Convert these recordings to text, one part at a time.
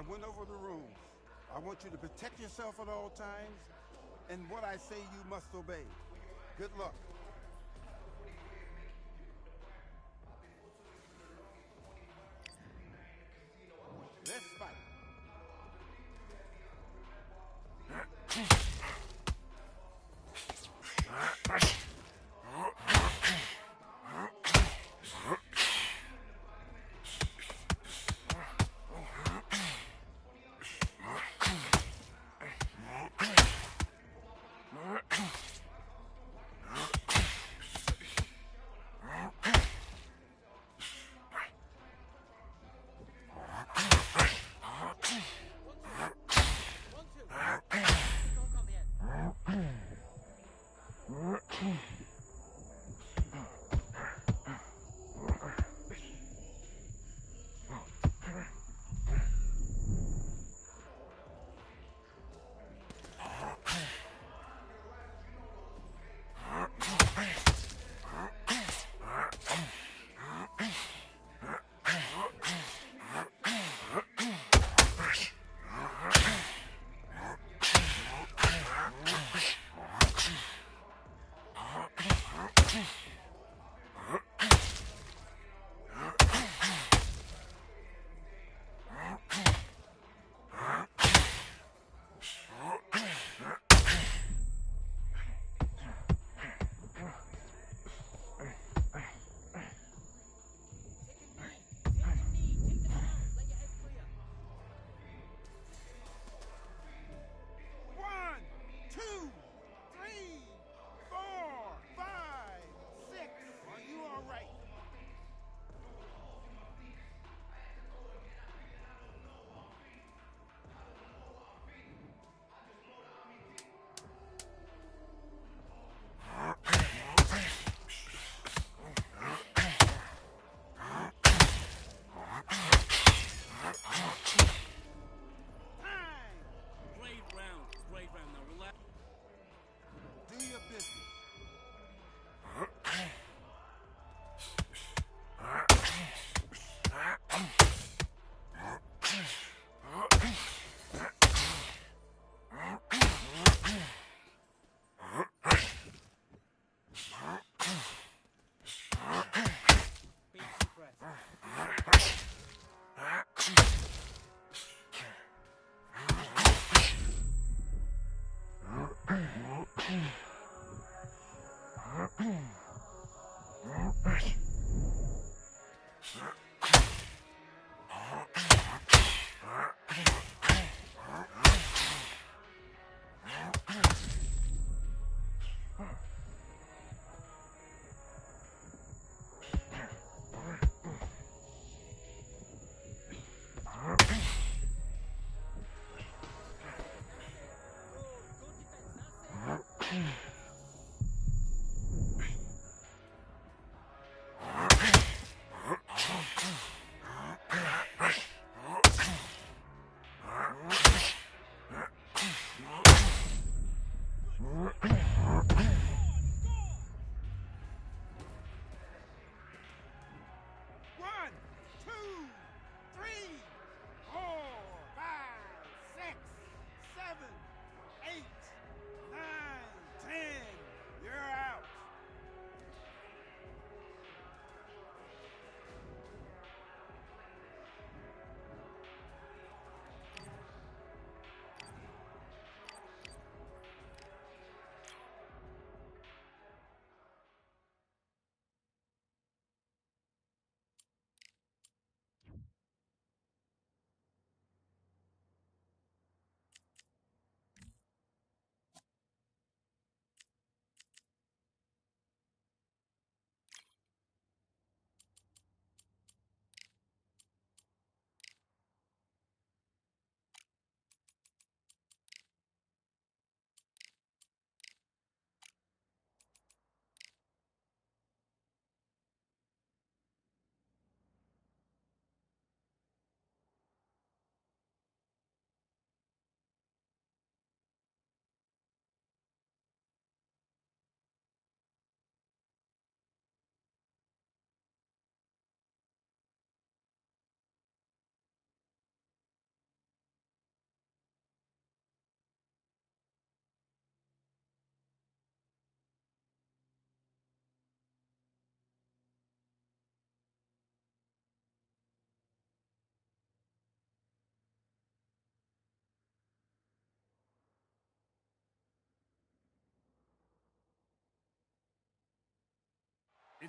I went over the rules. I want you to protect yourself at all times, and what I say you must obey. Good luck. Let's fight.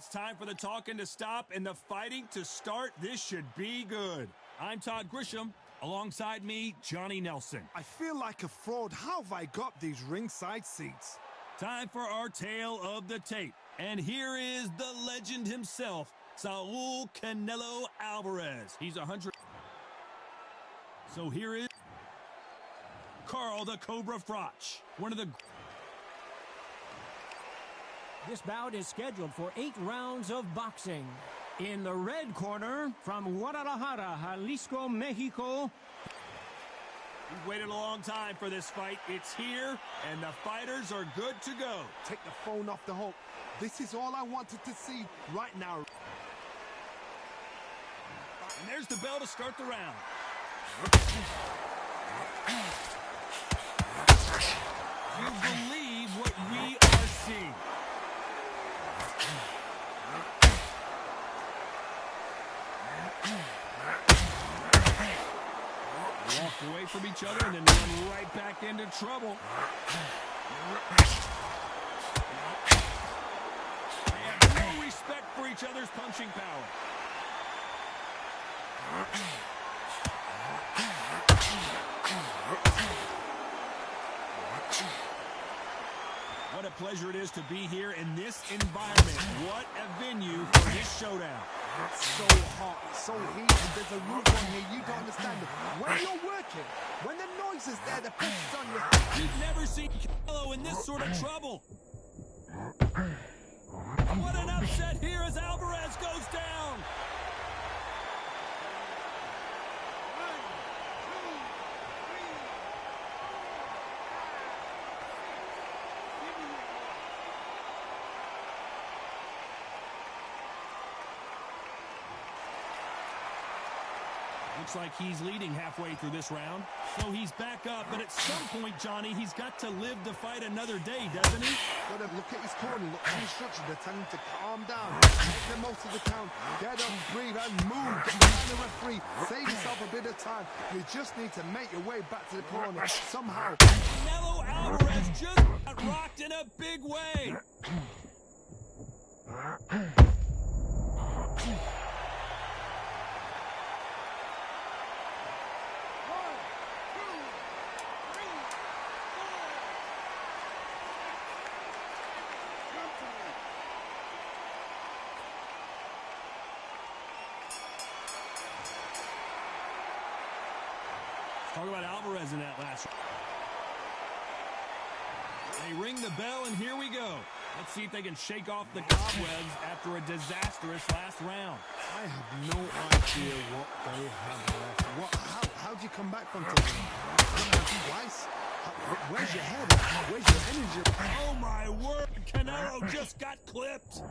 It's time for the talking to stop and the fighting to start. This should be good. I'm Todd Grisham. Alongside me, Johnny Nelson. I feel like a fraud. How have I got these ringside seats? Time for our tale of the tape. And here is the legend himself, Saul Canelo Alvarez. He's 100. So here is Carl the Cobra Froch, one of the... This bout is scheduled for 8 rounds of boxing. In the red corner, from Guadalajara, Jalisco, Mexico. We've waited a long time for this fight. It's here, and the fighters are good to go. Take the phone off the hook. This is all I wanted to see right now. And there's the bell to start the round. You believe what we are seeing. Walk away from each other and then run right back into trouble. They have no respect for each other's punching power. What a pleasure it is to be here in this environment. What a venue for this showdown. So hot, so heated. There's a roof on here. You don't understand it. When you're working, when the noise is there, the pressure's on you. You've never seen Canelo in this sort of trouble. What an upset here as Alvarez goes down. Looks like he's leading halfway through this round. So he's back up, but at some point, Johnny, he's got to live to fight another day, doesn't he? Gotta look at his corner, look at his structure. They're telling him to calm down, make the most of the count, get up, breathe, and move. Get behind the referee, save yourself a bit of time. You just need to make your way back to the corner somehow. Canelo Alvarez just got rocked in a big way. Talk about Alvarez in that last round. They ring the bell, and here we go. Let's see if they can shake off the cobwebs after a disastrous last round. I have no idea what they have left. How do you come back from something? Twice? Where's your head? Where's your energy? Oh, my word. Canelo just got clipped.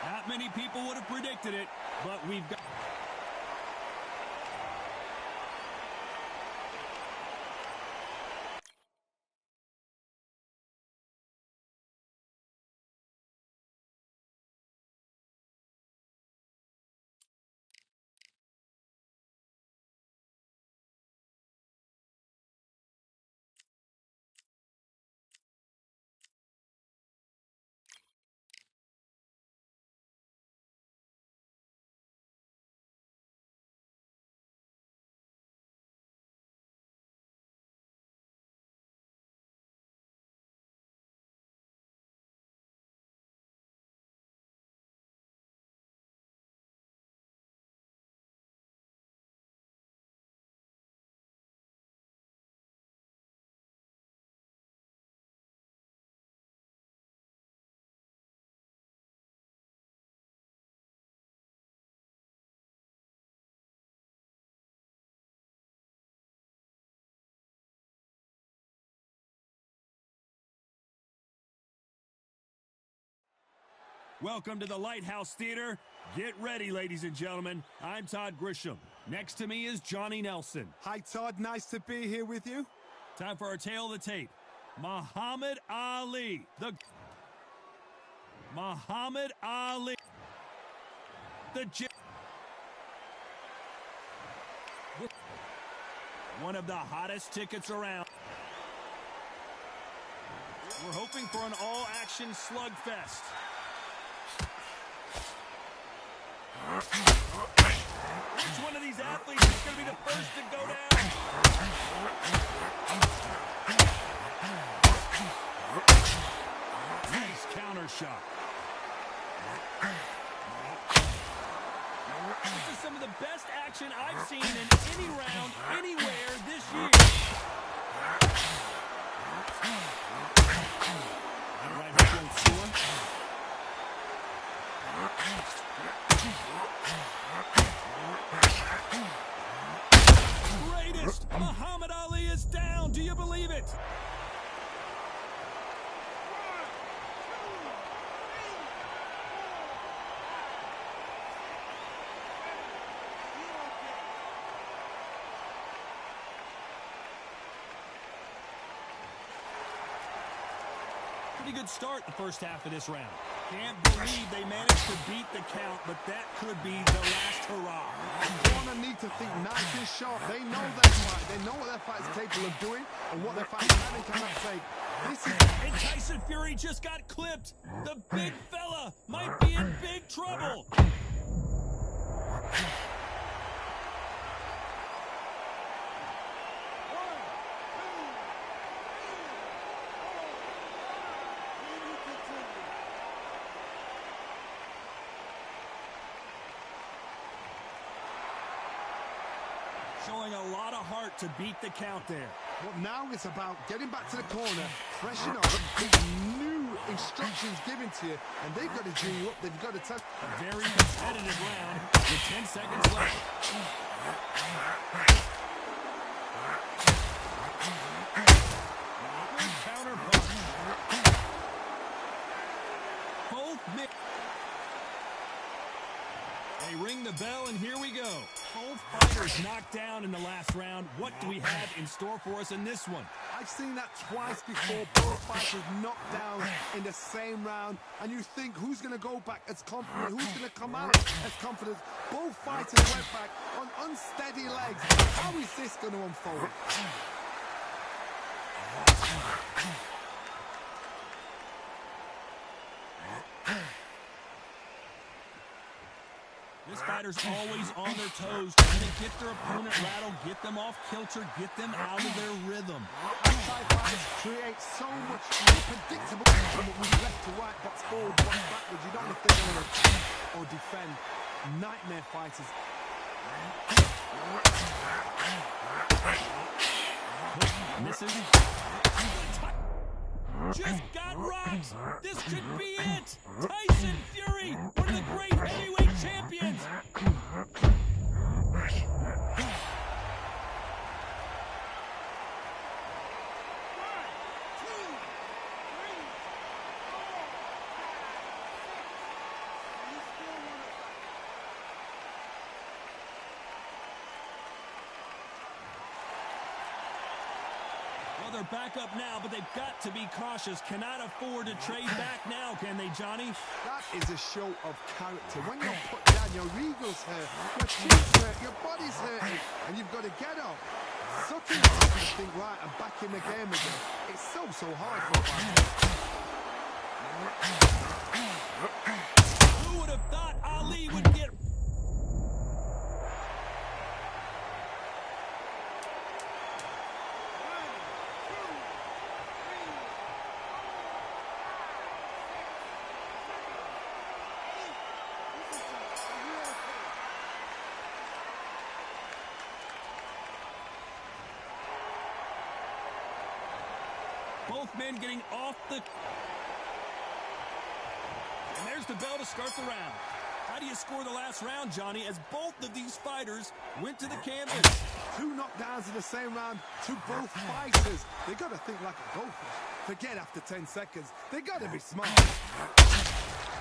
Not many people would have predicted it, but we've got... Welcome to the Lighthouse Theater. Get ready, ladies and gentlemen. I'm Todd Grisham. Next to me is Johnny Nelson. Hi, Todd. Nice to be here with you. Time for our tale of the tape. Muhammad Ali. Muhammad Ali. One of the hottest tickets around. We're hoping for an all-action slugfest. Which one of these athletes is going to be the first to go down? Nice counter shot. This is some of the best action I've seen in any round, anywhere this year. All right, who's going to score? Greatest! Muhammad Ali is down. Do you believe it? Pretty good start the first half of this round. Can't believe they managed to beat the count, but that could be the last hurrah. Corner need to think nice and sharp. They know their fight. They know what their fight is capable of doing and what their fight can and cannot take. And Tyson Fury just got clipped. The big fella might be in big trouble. Showing a lot of heart to beat the count there. Well, now it's about getting back to the corner, freshen up, with new instructions given to you, and they've got to G you up. They've got to touch. A very competitive round with 10 seconds left. Counter punch. Both mid. They ring the bell, and here we go. Both fighters knocked down in the last round. What do we have in store for us in this one? I've seen that twice before. Both fighters knocked down in the same round, and you think who's going to go back as confident, who's going to come out as confident. Both fighters went back on unsteady legs. How is this going to unfold? This fighter's always on their toes, trying to get their opponent rattled, get them off kilter, get them out of their rhythm. Outside fighters create so much unpredictable movement with left to right, box forward, box backwards. You don't know if they're going to attack or defend. Nightmare fighters. Misses. Just got rocked. This could be it. Tyson Fury, one of the great heavyweight champions. They're back up now, but they've got to be cautious. Cannot afford to trade back now, can they, Johnny? That is a show of character. When you're put down, your ego's hurt, your cheeks hurt, your body's hurting, and you've got to get up. Such a think right and back in the game again. It's so hard for a fighter. Who would have thought Ali would get... Both men getting off the... And there's the bell to start the round. How do you score the last round, Johnny, as both of these fighters went to the canvas? 2 knockdowns in the same round to both fighters. They got to think like a goldfish. Forget after 10 seconds. They got to be smart.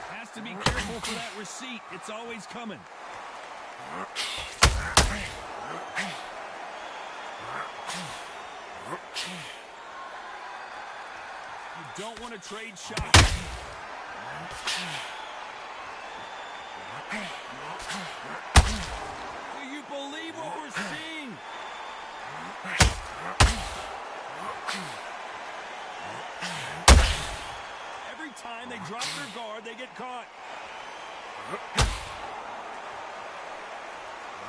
Has to be careful for that receipt. It's always coming. You don't want to trade shots. Do you believe what we're seeing? Every time they drop their guard, they get caught.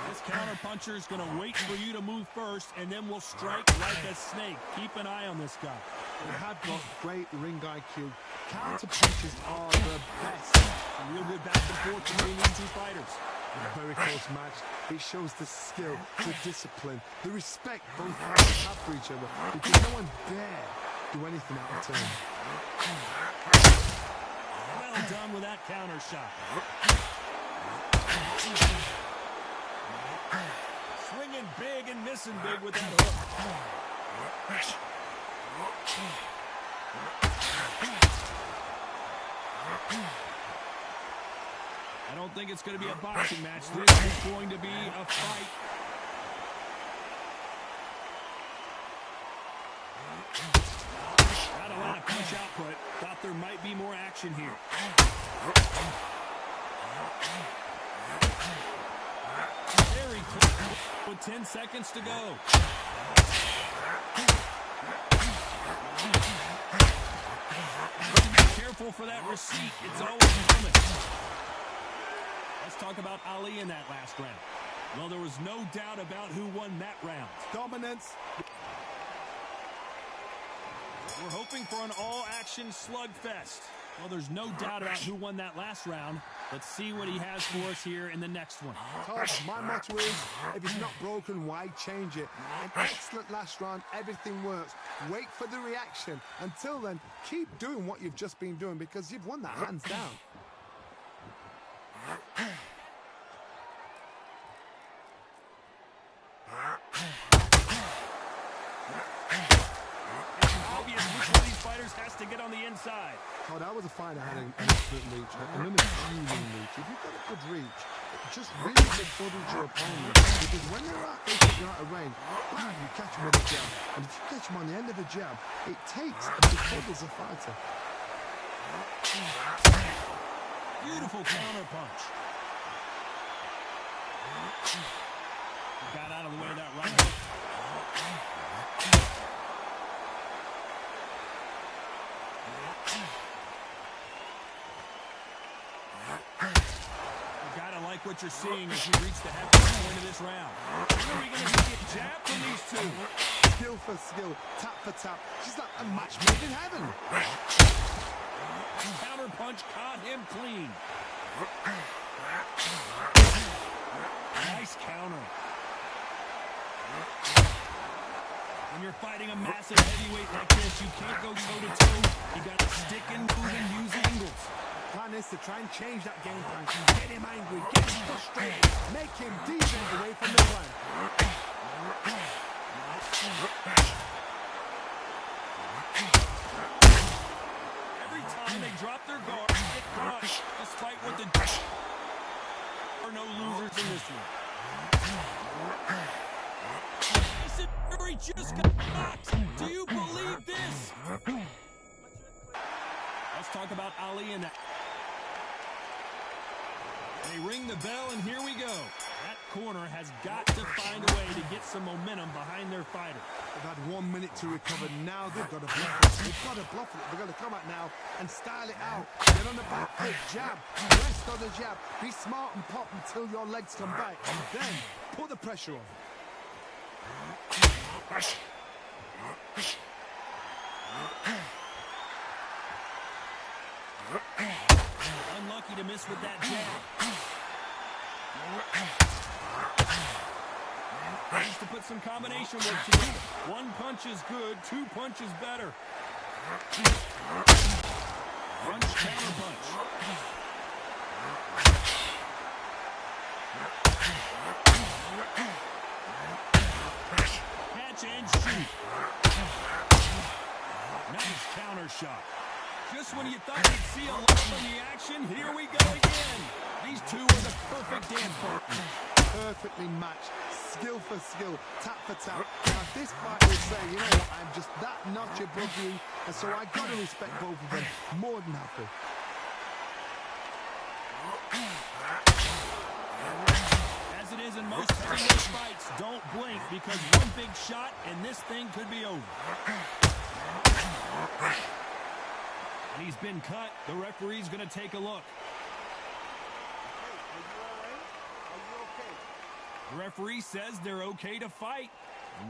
This counter-puncher is going to wait for you to move first, and then will strike like a snake. Keep an eye on this guy. They have got great ring IQ. Counter punches are the best. A real good back and forth between these two fighters. A very close match. It shows the skill, the discipline, the respect both fighters have for each other, because no one dare do anything out of turn. Well done with that counter shot. Swinging big and missing big with that hook. I don't think it's going to be a boxing match. This is going to be a fight. Not a lot of punch output. Thought there might be more action here. Very close with 10 seconds to go. Be careful for that receipt. It's always coming. Let's talk about Ali in that last round. Well, there was no doubt about who won that round. Dominance. We're hoping for an all-action slugfest. Well, there's no doubt about who won that last round. Let's see what he has for us here in the next one. Tosh, my motto is, if it's not broken, why change it? An excellent last round, everything works. Wait for the reaction. Until then, keep doing what you've just been doing, because you've won that hands down. Obvious which one of these fighters has to get on the inside. Oh, that was a fight that had an excellent reach, an unassuming reach. If you've got a good reach, just really befuddles your opponent. Because when they're out, they think you're out of range, bam, you catch them with a jab. And if you catch them on the end of the jab, it takes and befuddles a fighter. Beautiful counter punch. Got out of the way of that right hook. You gotta like what you're seeing as you reach the halfway point of this round. When are we gonna see a jab from these two? Skill for skill, tap for tap. She's like a match made in heaven. Counter punch caught him clean. Nice counter. When you're fighting a massive heavyweight like this, you can't go toe-to-toe. You got to stick and move and use angles. Plan is to try and change that game plan. Get him angry, get him frustrated, make him deviate away from the plan. Every time they drop their guard, get caught. Despite what the are no losers in this one. He just got knocked. Do you believe this? Let's talk about Ali and that. They ring the bell, and here we go. That corner has got to find a way to get some momentum behind their fighter. They've had 1 minute to recover. Now they've got to bluff it. They've got to bluff it. They've got to come out now and style it out. Get on the back foot, jab, rest on the jab. Be smart and pop until your legs come back. And then put the pressure on. Unlucky to miss with that jab. Needs to put some combination work together. One punch is good, two punches better. Punch, counter punch. Catch and shoot. Nice counter shot. Just when you thought you'd see a lot of the action. action. Here we go again. These two are the perfect dance partners. Perfectly matched, skill for skill, tap for tap. Now this fight will say, you know what, I'm just that notch above you, and so I gotta respect both of them more than happy. As it is in most heavyweight fights, don't blink because one big shot and this thing could be over. And he's been cut. The referee's going to take a look. The referee says they're okay to fight.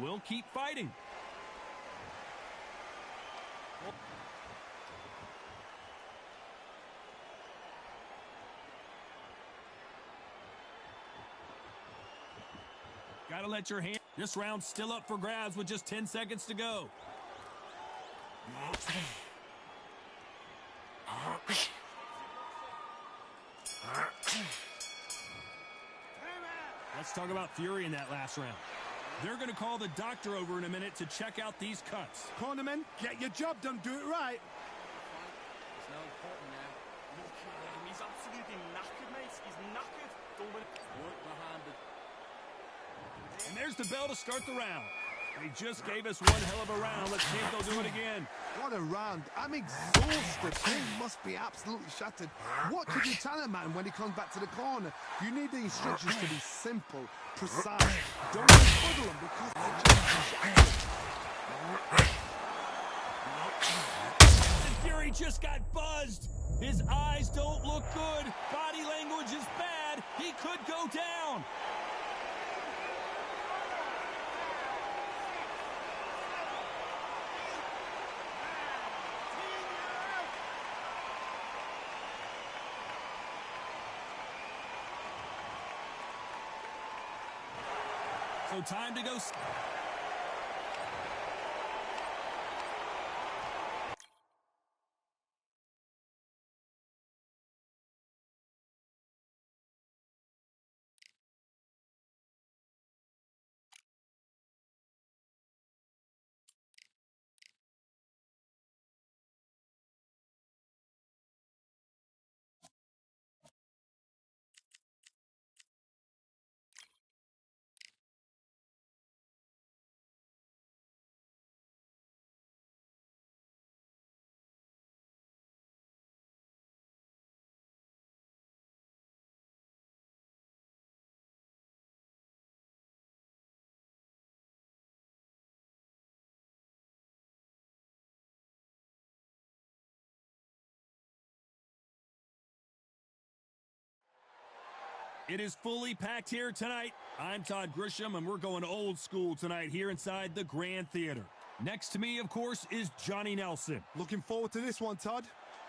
We'll keep fighting. Gotta let your hand. This round's still up for grabs with just 10 seconds to go. Let's talk about fury in that last round. They're going to call the doctor over in a minute to check out these cuts. Cornerman, get your job done, do it right. It's now important now. Look at him, he's absolutely knackered, mate. He's knackered. Don't work behind the... And there's the bell to start the round. They just gave us one hell of a round. Let's see if they'll do it again. What a round. I'm exhausted. He must be absolutely shattered. What could you tell him, man, when he comes back to the corner? You need the instructions to be simple, precise. Don't befuddle him because they're just shattered. And Fury just got buzzed. His eyes don't look good. Body language is bad. He could go down. So time to go. It is fully packed here tonight. I'm Todd Grisham, and we're going old school tonight here inside the Grand Theater. Next to me, of course, is Johnny Nelson. Looking forward to this one, Todd.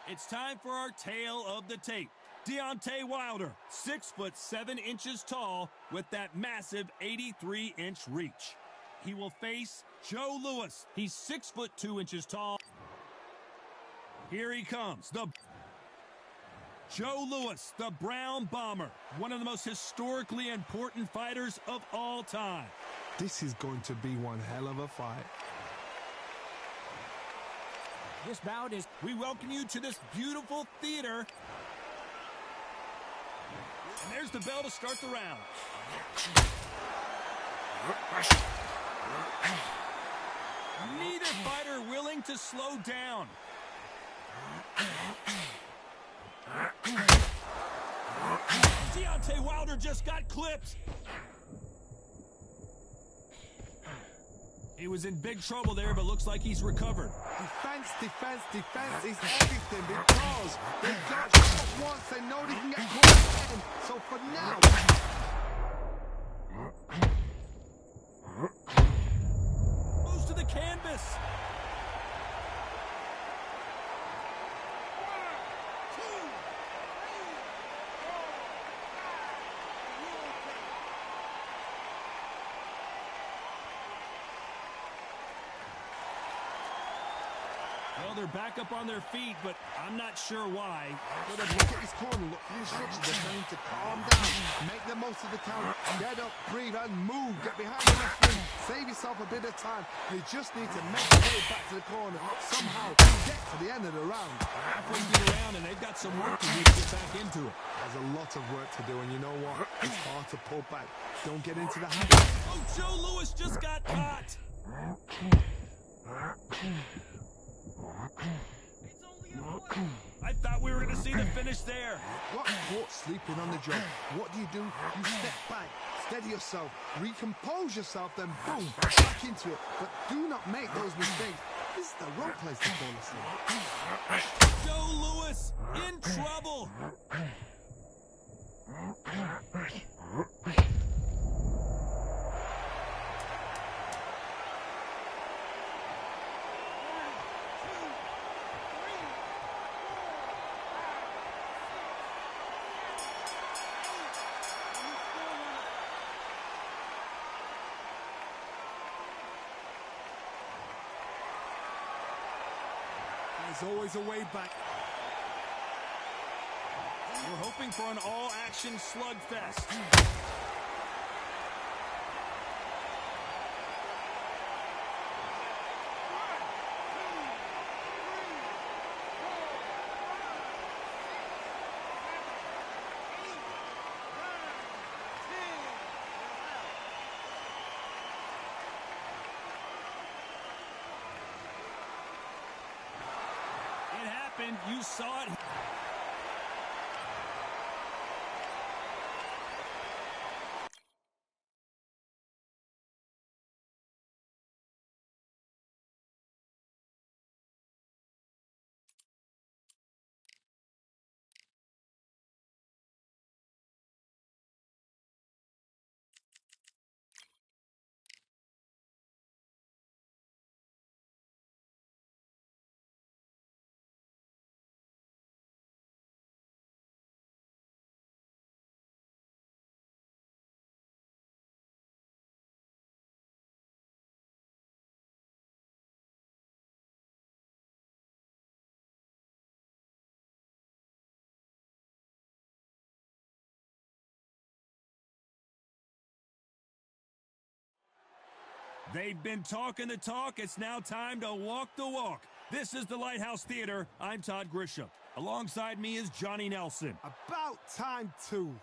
It's time for our tale of the tape. Deontay Wilder, 6'7" tall with that massive 83-inch reach. He will face Joe Louis. He's 6'2" tall. Here he comes, Joe Louis, the Brown Bomber, one of the most historically important fighters of all time. This is going to be one hell of a fight. This bout is... We welcome you to this beautiful theater. And there's the bell to start the round. Neither fighter willing to slow down. Deontay Wilder just got clipped. He was in big trouble there, but looks like he's recovered. Defense, defense, defense is everything because they got shot once. They know they can get caught again. So for now... Moves to the canvas. Well, they're back up on their feet, but I'm not sure why. Look at his corner. Look, instructions are telling him to calm down, make the most of the count, get up, breathe, and move. Get behind the referee, save yourself a bit of time. You just need to make your way back to the corner, somehow get to the end of the round. Halfway through the round, and they've got some work to do to get back into it. There's a lot of work to do, and you know what? It's hard to pull back. Don't get into the habit. Oh, Joe Louis just got caught. I thought we were going to see the finish there. Got caught sleeping on the job. What do? You step back, steady yourself, recompose yourself, then boom, back into it. But do not make those mistakes. This is the wrong place to fall asleep. Joe Louis in trouble. There's always a way back. We're hoping for an all-action slugfest. It happened. You saw it. They've been talking the talk. It's now time to walk the walk. This is the Lighthouse Theater. I'm Todd Grisham. Alongside me is Johnny Nelson. About time, too.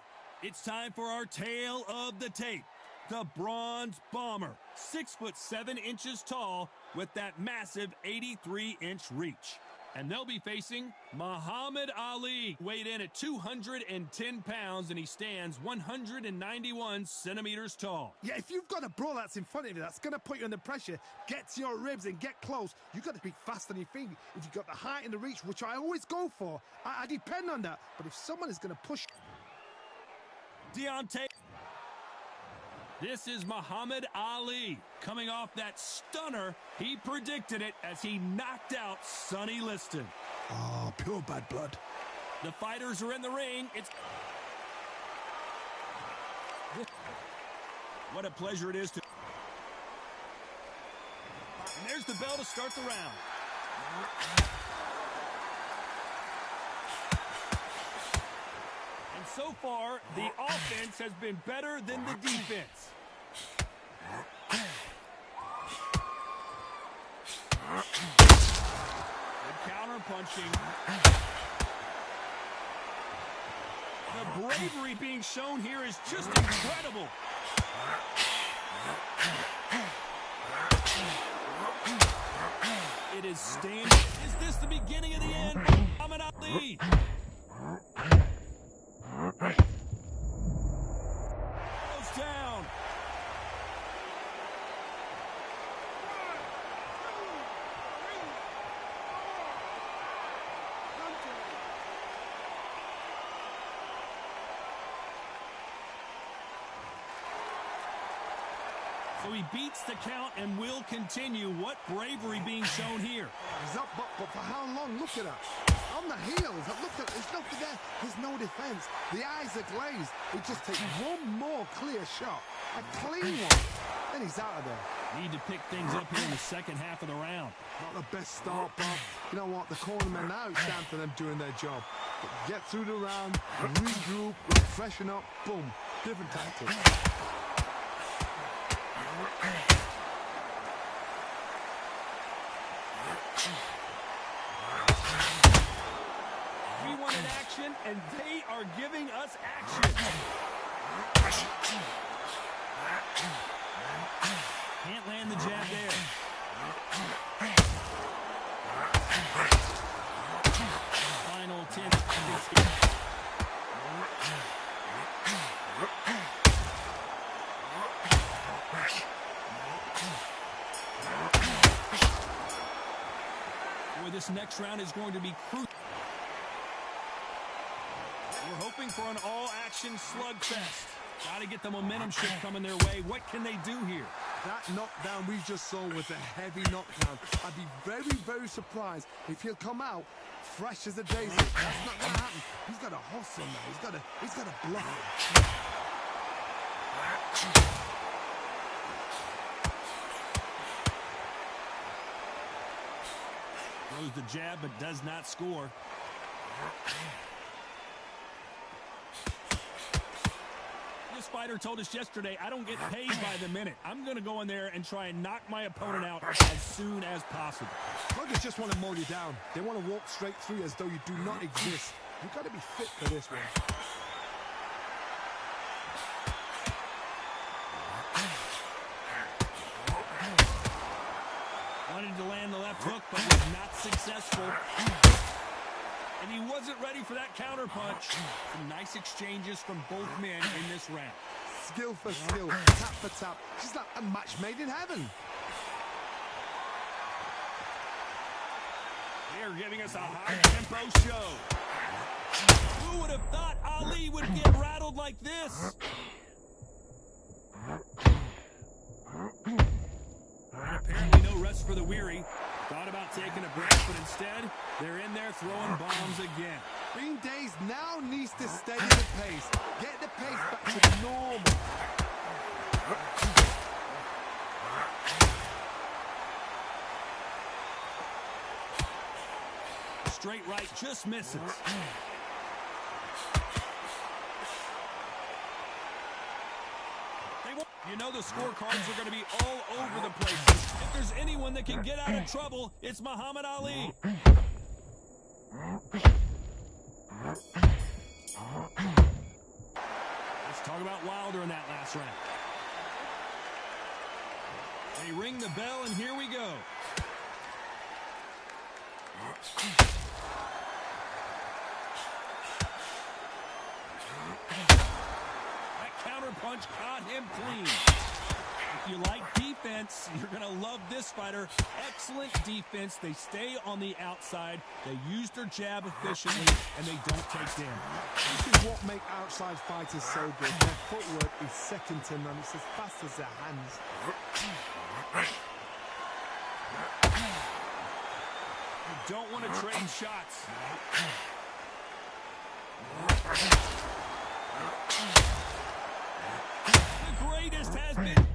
It's time for our tale of the tape. The Bronze Bomber, 6'7" tall with that massive 83-inch reach. And they'll be facing Muhammad Ali, weighed in at 210 pounds, and he stands 191 centimeters tall. Yeah, if you've got a brawl that's in front of you, that's going to put you under pressure. Get to your ribs and get close. You've got to be fast on your feet. If you've got the height and the reach, which I always go for, I depend on that. But if someone is going to push... Deontay. This is Muhammad Ali coming off that stunner. He predicted it as he knocked out Sonny Liston. Oh, pure bad blood. The fighters are in the ring. What a pleasure it is to... And there's the bell to start the round. And so far, the offense has been better than the defense. Good counter punching. The bravery being shown here is just incredible. It is standing. Is this the beginning of the end? Muhammad Ali. Goes down. So he beats the count and will continue. What bravery being shown here. He's up, but for how long? Look at that. On the heels. Look at, there's nothing there. There's no defense. The eyes are glazed. He just takes one more clear shot. A clean one. Then he's out of there. Need to pick things up here in the second half of the round. Not the best start, Bob. You know what? The cornermen now, it's down to them doing their job. Get through the round, regroup, freshen up, boom. Different tactics. We wanted action, and they are giving us action. Can't land the jab there. Final 10 seconds here. Boy, this next round is going to be crucial. We're hoping for an all-action slugfest. Got to get the momentum shift coming their way. What can they do here? That knockdown we just saw was a heavy knockdown. I'd be very, very surprised if he'll come out fresh as a daisy. That's not going to happen. He's got a hustle now. He's got a block. Throws the jab, but does not score. This fighter told us yesterday, I don't get paid by the minute. I'm going to go in there and try and knock my opponent out as soon as possible. Sluggers just want to mow you down. They want to walk straight through as though you do not exist. You've got to be fit for this one. Wanted to land the left hook, but was not successful. And he wasn't ready for that counter punch. Some nice exchanges from both men in this round. Skill for skill, tap for tap. Just like a match made in heaven. They're giving us a high-tempo show. Who would have thought Ali would get rattled like this? And apparently no rest for the weary. Thought about taking a break, but instead, they're in there throwing bombs again. Green Days now needs to steady the pace. Get the pace back to normal. Straight right just misses. You know the scorecards are going to be all over the place. If there's anyone that can get out of trouble, it's Muhammad Ali. Let's talk about Wilder in that last round. They ring the bell, and here we go. Punch caught him clean. If you like defense, you're going to love this fighter. Excellent defense. They stay on the outside. They use their jab efficiently, and they don't take damage. This is what makes outside fighters so good. Their footwork is second to none. It's as fast as their hands. You don't want to trade shots. Greatest has been.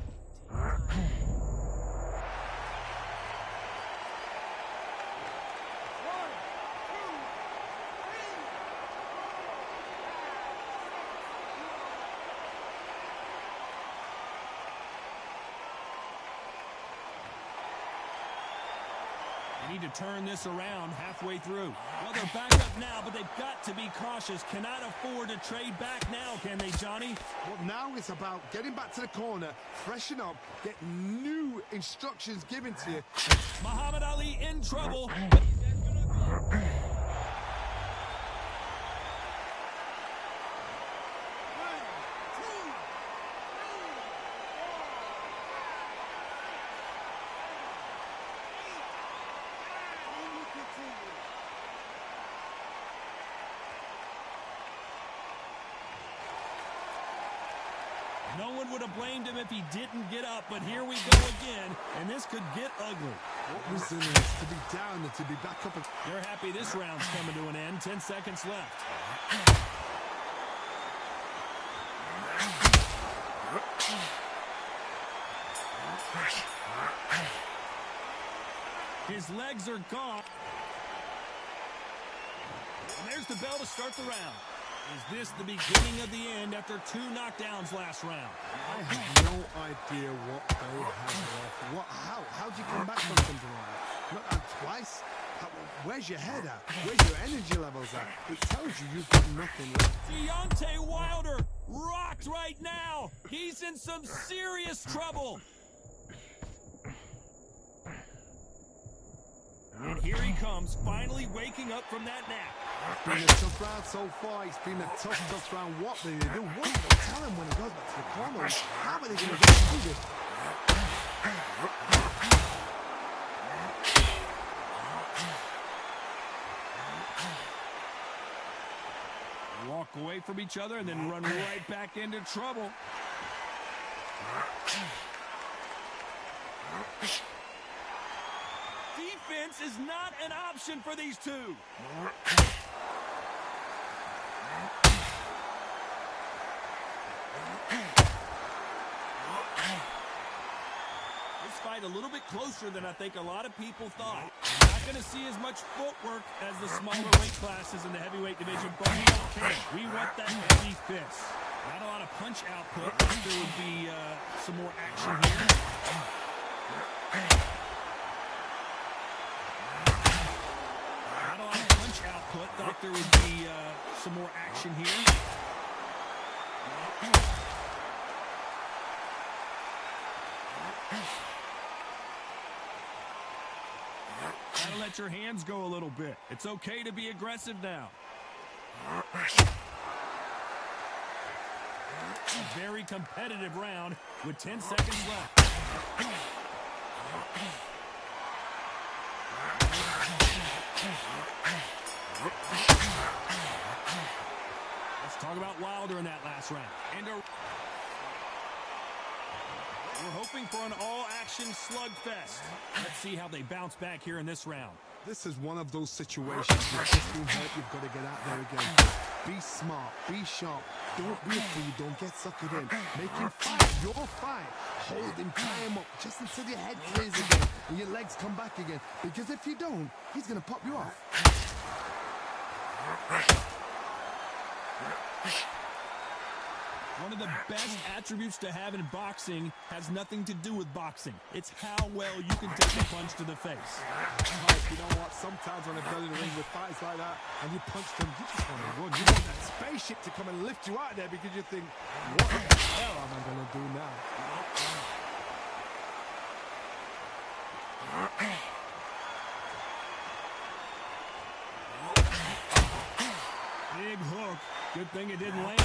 They need to turn this around halfway through. Well, they're back up now, but they've got to be cautious. Cannot afford to trade back now, can they, Johnny? Well, now it's about getting back to the corner, freshen up, get new instructions given to you. Muhammad Ali in trouble. No one would have blamed him if he didn't get up, but here we go again, and this could get ugly. What resilience to be down and to be back up. They're happy this round's coming to an end. 10 seconds left. His legs are gone. here's the bell to start the round. Is this the beginning of the end after 2 knockdowns last round? I have no idea what they had left. How do you come back from something like that? Not that twice? Where's your head at? Where's your energy levels at? It tells you you've got nothing left. Deontay Wilder rocked right now. He's in some serious trouble. And here he comes, finally waking up from that nap. It's been a tough round so far. It's been a tough round. What do they do? What do they tell him when he goes back to the corner? How are they going to get through this? Walk away from each other and then run right back into trouble. Defense is not an option for these two. This fight a little bit closer than I think a lot of people thought. Not going to see as much footwork as the smaller weight classes in the heavyweight division, but we don't care. We want that heavy fist. Not a lot of punch output. There would be some more action here. Not a lot of punch output. Thought there would be some more action here. Gotta let your hands go a little bit. It's okay to be aggressive now. A very competitive round with 10 seconds left. Let's talk about Wilder in that last round. And we're hoping for an all-action slugfest. Let's see how they bounce back here in this round. This is one of those situations you've just been hurt, you've got to get out there again. Be smart, be sharp, don't be afraid, don't get suckered in. Make him fight your fight. Hold him, tie him up, just until your head clears again and your legs come back again. Because if you don't, he's going to pop you off. One of the best attributes to have in boxing has nothing to do with boxing. It's how well you can take a punch to the face. You know what? Sometimes when I go in the ring with fights like that and you punch them, you just want to run. You want that spaceship to come and lift you out of there because you think, what the hell am I going to do now? Big hook. Good thing it didn't land.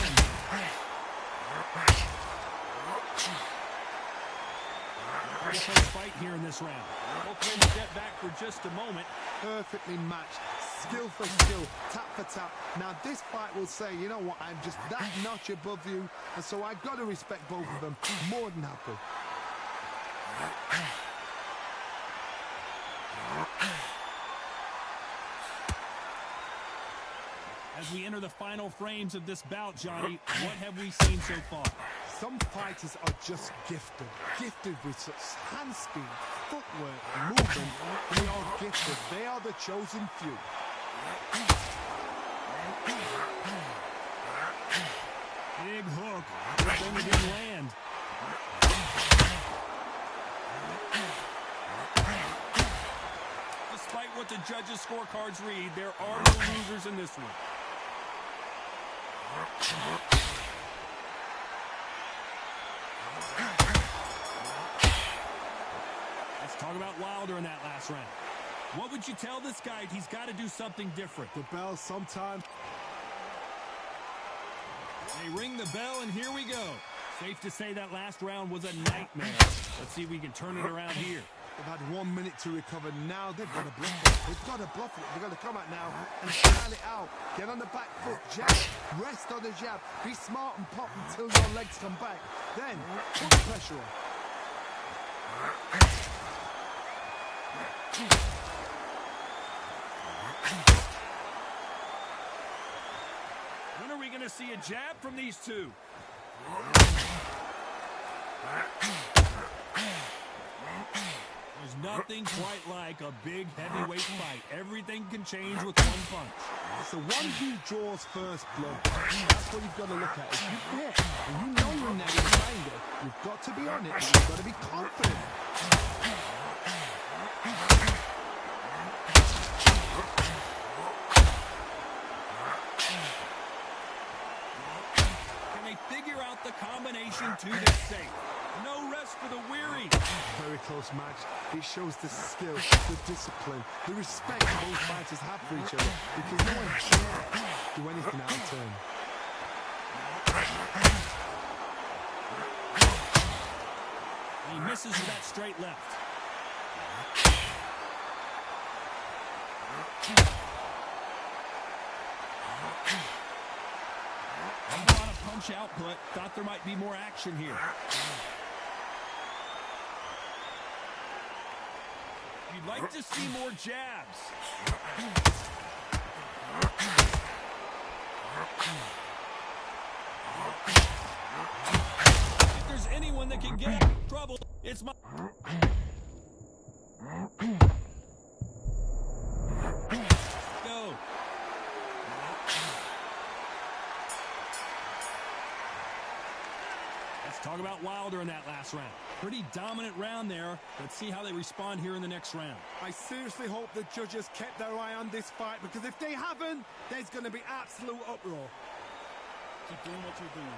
Close fight here in this round. Both men step back for just a moment. Perfectly matched, skill for skill, tap for tap. Now this fight will say, you know what, I'm just that notch above you, and so I've got to respect both of them more than happy. As we enter the final frames of this bout, Johnny, what have we seen so far? Some fighters are just gifted with such hand speed, footwork, movement. They are gifted. They are the chosen few. Big hook. Good thing it didn't land. Despite what the judges' scorecards read, there are no losers in this one. Let's talk about Wilder in that last round. What would you tell this guy? He's got to do something different. The bell sometime. They ring the bell, and here we go. Safe to say that last round was a nightmare. Let's see if we can turn it around here. They've had 1 minute to recover. Now they've got to bluff it. They've got to bluff it. They've got to come out now and style it out. Get on the back foot, jab, rest on the jab. Be smart and pop until your legs come back. Then put the pressure on. When are we going to see a jab from these two? There's nothing quite like a big heavyweight fight. Everything can change with one punch. It's the one who draws first blood. That's what you've got to look at. If you hit and you know you're in there with a triangle, you've got to be on it. You've got to be confident. Can they figure out the combination to this safe? No rest for the weary. Very close match. It shows the skill, the discipline, the respect both fighters have for each other, because no one can do anything out of turn. He misses with that straight left. A lot of punch output. Thought there might be more action here. You'd like to see more jabs. If there's anyone that can get in trouble, it's my... Go. Let's talk about Wilder in that last round. Pretty dominant round there. Let's see how they respond here in the next round. I seriously hope the judges kept their eye on this fight, because if they haven't, there's going to be absolute uproar. Keep doing what you're doing.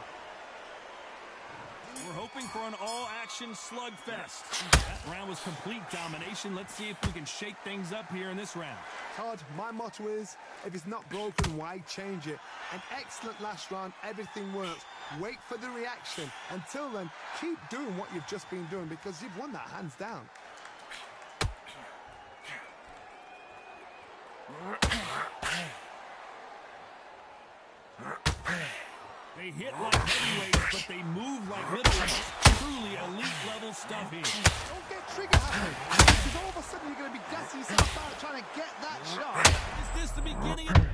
We're hoping for an all-action slugfest. That round was complete domination. Let's see if we can shake things up here in this round. Todd, my motto is, if it's not broken, why change it? An excellent last round, everything works. Wait for the reaction. Until then, keep doing what you've just been doing, because you've won that hands down. They hit like heavyweights, but they move like middleweights. Truly elite-level stuff here. Don't get trigger happy, because all of a sudden you're going to be gassing yourself out trying to get that shot. Is this the beginning of...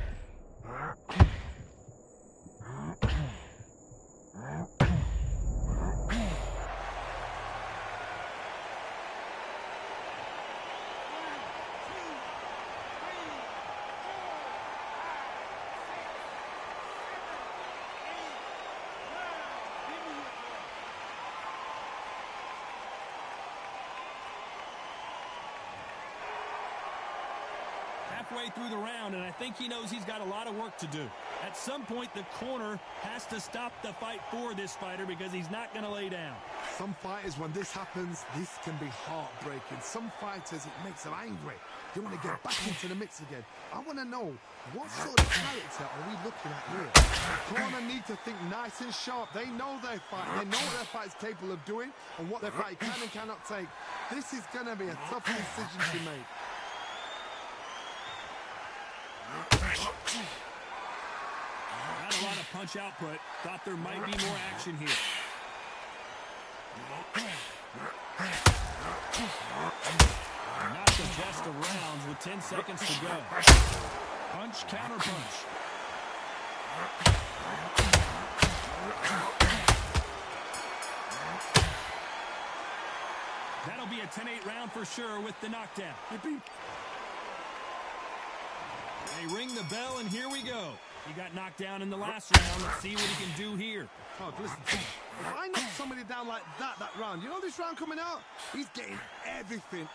halfway through the round, and I think he knows he's got a lot of work to do. At some point, the corner has to stop the fight for this fighter, because he's not going to lay down. Some fighters, when this happens, this can be heartbreaking. Some fighters, it makes them angry. They want to get back into the mix again. I want to know, what sort of character are we looking at here? The corner need to think nice and sharp. They know their fight. They know what their fight is capable of doing and what their fight can and cannot take. This is going to be a tough decision to make. Not a lot of punch output. Thought there might be more action here. Not the best of rounds with 10 seconds to go. Punch, counter punch. That'll be a 10-8 round for sure with the knockdown. They ring the bell, and here we go. He got knocked down in the last round. Let's see what he can do here. Oh, listen, if I knock somebody down like that round, you know this round coming out? He's getting everything,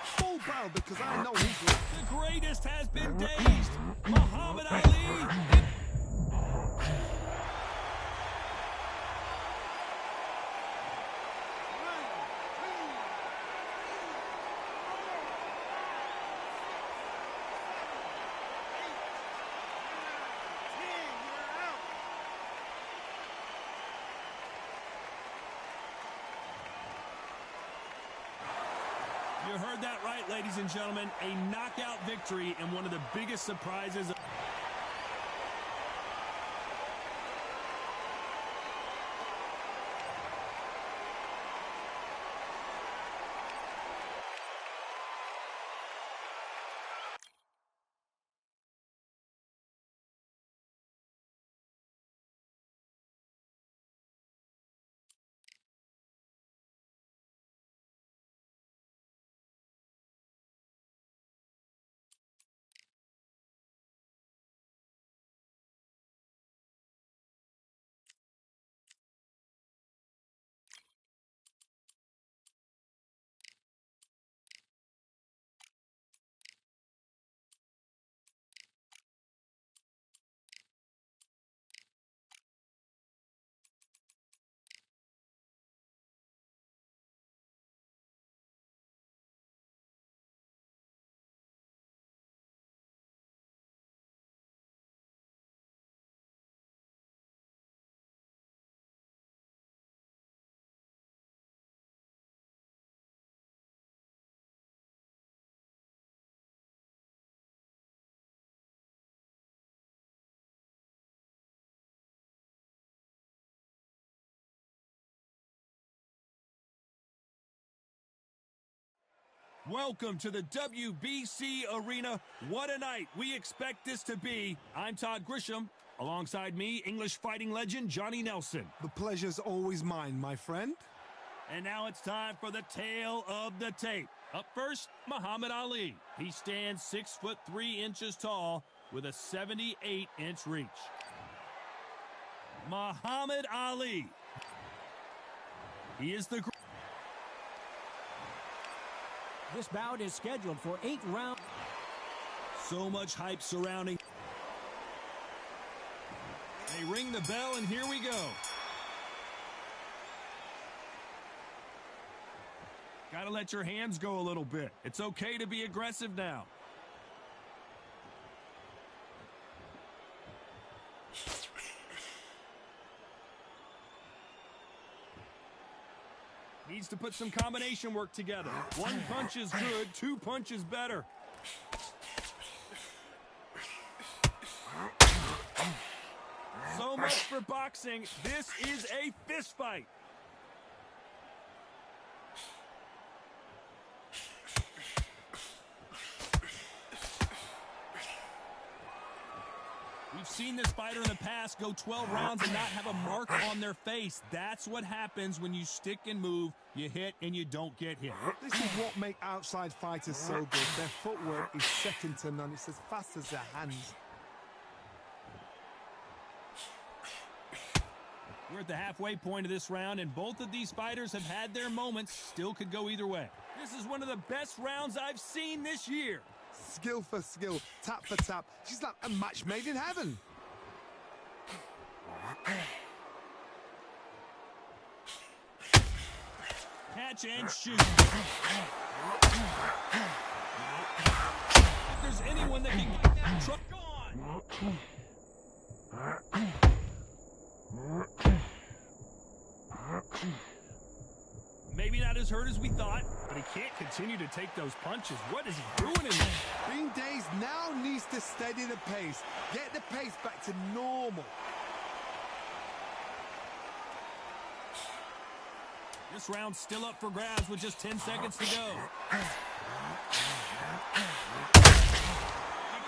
full barrel, because I know he's good. The greatest has been dazed. Muhammad Ali. You heard that right, ladies and gentlemen. A knockout victory and one of the biggest surprises. Welcome to the WBC Arena. What a night we expect this to be. I'm Todd Grisham. Alongside me, English fighting legend Johnny Nelson. The pleasure's always mine, my friend. And now it's time for the tale of the tape. Up first, Muhammad Ali. He stands 6'3" tall with a 78-inch reach. Muhammad Ali. He is the... This bout is scheduled for 8 rounds. So much hype surrounding. They ring the bell, and here we go. Gotta let your hands go a little bit. It's okay to be aggressive now. Needs to put some combination work together. One punch is good, 2 punches better. So much for boxing. This is a fist fight. We've seen this fighter in the past go 12 rounds and not have a mark on their face. That's what happens when you stick and move, you hit, and you don't get hit. This is what makes outside fighters so good. Their footwork is second to none. It's as fast as their hands. We're at the halfway point of this round, and both of these fighters have had their moments. Still could go either way. This is one of the best rounds I've seen this year. Skill for skill, tap for tap. She's like a match made in heaven. Catch and shoot. If there's anyone that can get that truck on. Maybe not as hurt as we thought, but he can't continue to take those punches. What is he doing in there? Being dazed now needs to steady the pace. Get the pace back to normal. This round's still up for grabs with just 10 seconds to go. You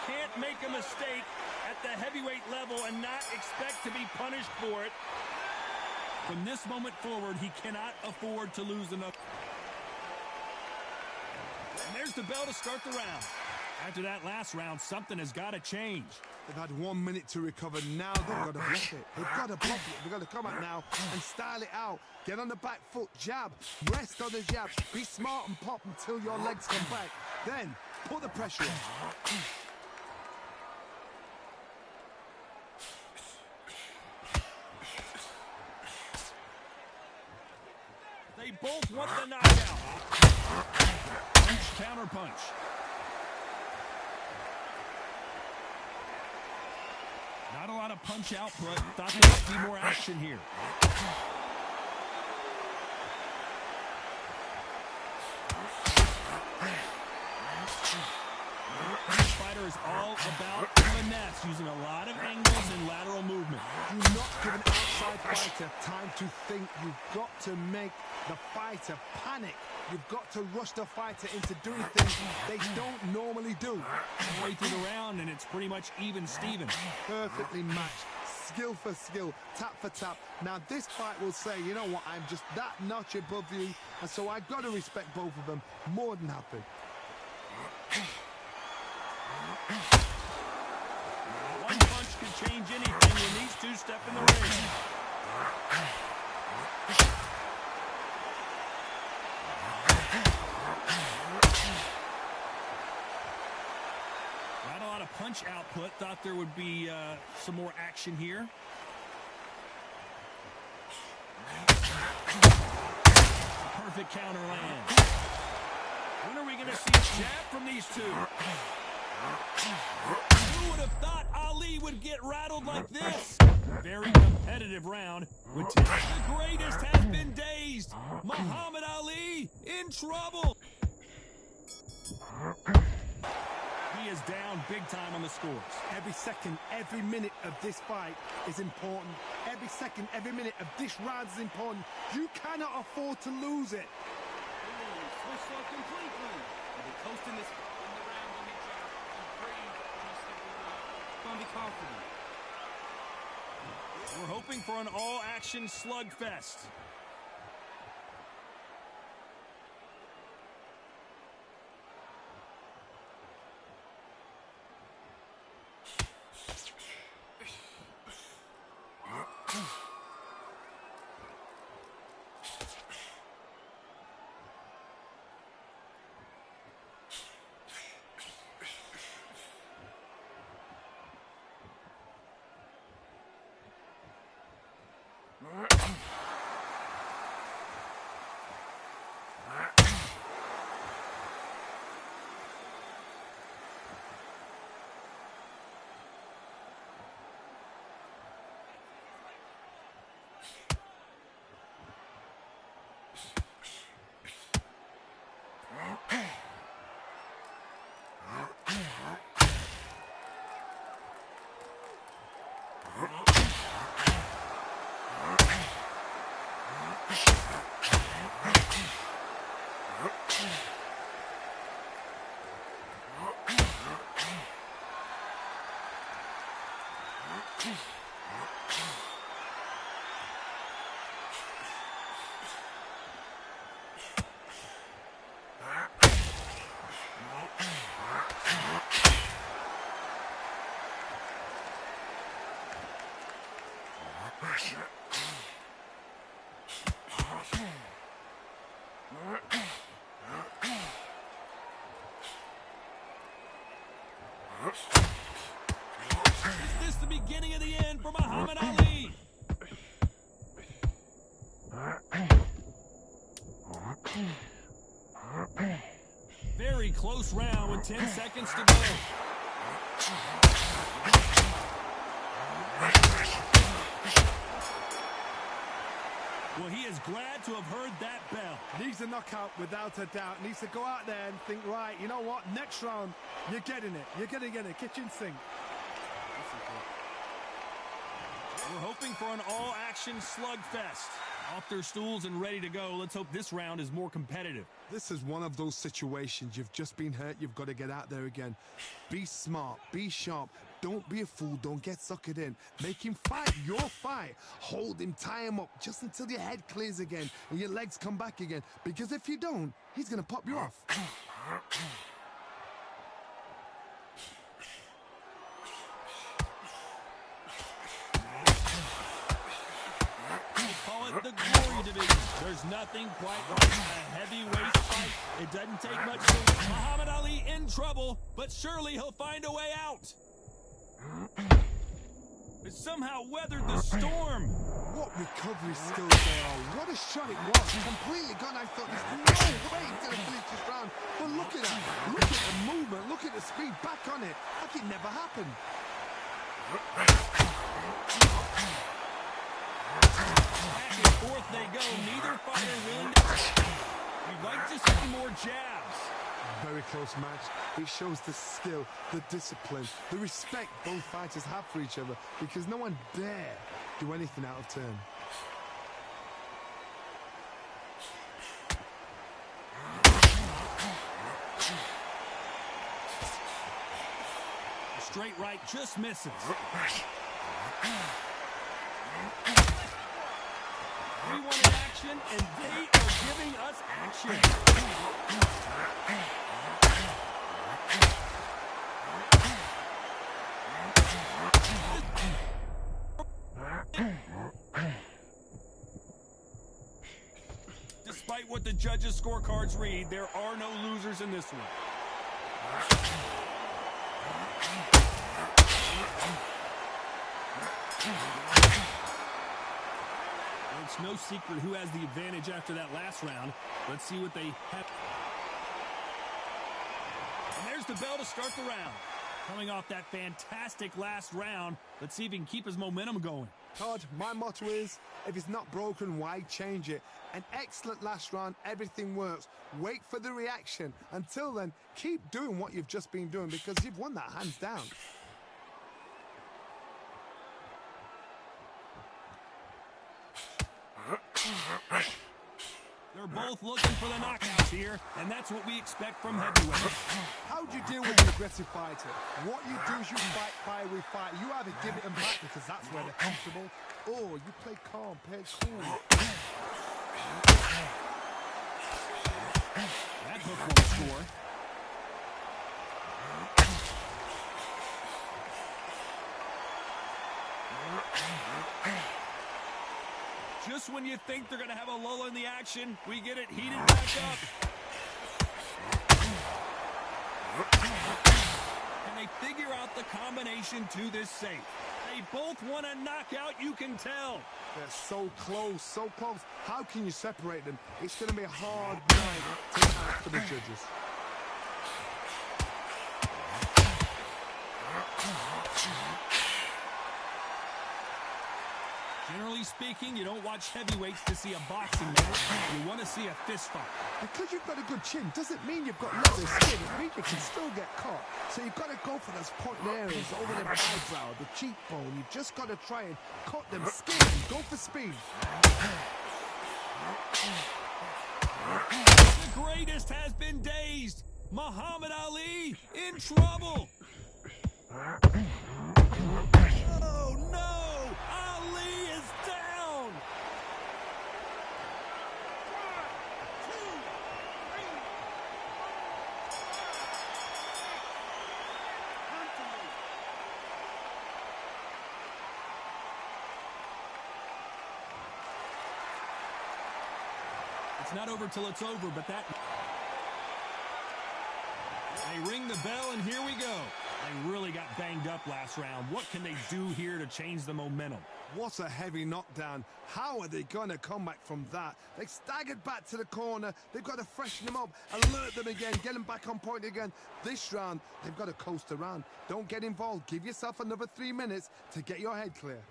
can't make a mistake at the heavyweight level and not expect to be punished for it. From this moment forward, he cannot afford to lose another. And there's the bell to start the round. After that last round, something has got to change. They've had 1 minute to recover. Now they've got to block it. They've got to block it. They've got to come out now and style it out. Get on the back foot, jab. Rest on the jab. Be smart and pop until your legs come back. Then put the pressure on. They both want the knockout. Punch, counter punch. Not a lot of punch output. Thought there might be more action here. This fighter is all about finesse, using a lot of angles and lateral movement. Do not give an outside fighter time to think. You've got to make the fighter panic. You've got to rush the fighter into doing things they don't normally do. Halfway through the round, and it's pretty much even Steven. Perfectly matched. Skill for skill, tap for tap. Now this fight will say, you know what, I'm just that notch above you, and so I've got to respect both of them. More than happy. One punch could change anything when these two step in the ring. Not a lot of punch output. Thought there would be some more action here. Perfect counter land. When are we going to see a jab from these two? Who would have thought Ali would get rattled like this? Very competitive round. The greatest has been dazed. Muhammad Ali in trouble. He is down big time on the scores. Every second, every minute of this fight is important. Every second, every minute of this round is important. You cannot afford to lose it. Switched off completely. They're coasting this in the round on each other and breathe when you step away. Don't be confident. We're hoping for an all-action slugfest. Is this the beginning of the end for Muhammad Ali? Very close round with 10 seconds to go. Well, he is glad to have heard that bell. Needs a knockout without a doubt. Needs to go out there and think, right, you know what? Next round, you're getting it. You're going to get it. Kitchen sink. We're hoping for an all-action slugfest. Off their stools and ready to go. Let's hope this round is more competitive. This is one of those situations. You've just been hurt. You've got to get out there again. Be smart. Be sharp. Don't be a fool. Don't get suckered in. Make him fight your fight. Hold him. Tie him up just until your head clears again and your legs come back again. Because if you don't, he's going to pop you off. The Glory Division. There's nothing quite like a heavyweight fight. It doesn't take much to win. Muhammad Ali in trouble, but surely he'll find a way out. It somehow weathered the storm. What recovery skills they are. What a shot it was. Completely gone. I thought there's no way he's going to finish this round. But look at that. Look at the movement. Look at the speed. Back on it. Like it never happened. Back and forth they go. Neither fighter really. You'd like to see more jabs. Very close match. It shows the skill, the discipline, the respect both fighters have for each other because no one dare do anything out of turn. The straight right just misses. 3-1 in action, and they are giving us action. Despite what the judges' scorecards read, there are no losers in this one. It's no secret who has the advantage after that last round. Let's see what they have. And there's the bell to start the round. Coming off that fantastic last round, let's see if he can keep his momentum going. Todd, my motto is, if it's not broken, why change it? An excellent last round, everything works. Wait for the reaction. Until then, keep doing what you've just been doing because you've won that hands down. They're Both looking for the knockouts here, and that's what we expect from heavyweights. How do you deal with an aggressive fighter? What you do is you fight fire with fire. You either give it them back because that's where they're comfortable, or you play calm, play cool. That hook won't score. Just when you think they're going to have a lull in the action, we get it heated back up. And they figure out the combination to this safe. They both want a knockout, you can tell. They're so close, so close. How can you separate them? It's going to be a hard night tonight for the judges. Generally speaking, you don't watch heavyweights to see a boxing match. You want to see a fist fight. Because you've got a good chin doesn't mean you've got leather skin. It means you can still get caught. So you've got to go for those pointing areas over the eyebrow, the cheekbone. You've just got to try and cut them skin and go for speed. The greatest has been dazed. Muhammad Ali in trouble. Oh, no! Ali is down! It's not over till it's over, but that... They ring the bell, and here we go. They really got banged up last round. What can they do here to change the momentum? What a heavy knockdown. How are they going to come back from that? They staggered back to the corner. They've got to freshen them up, alert them again, get them back on point again. This round, they've got to coast around. Don't get involved. Give yourself another 3 minutes to get your head clear.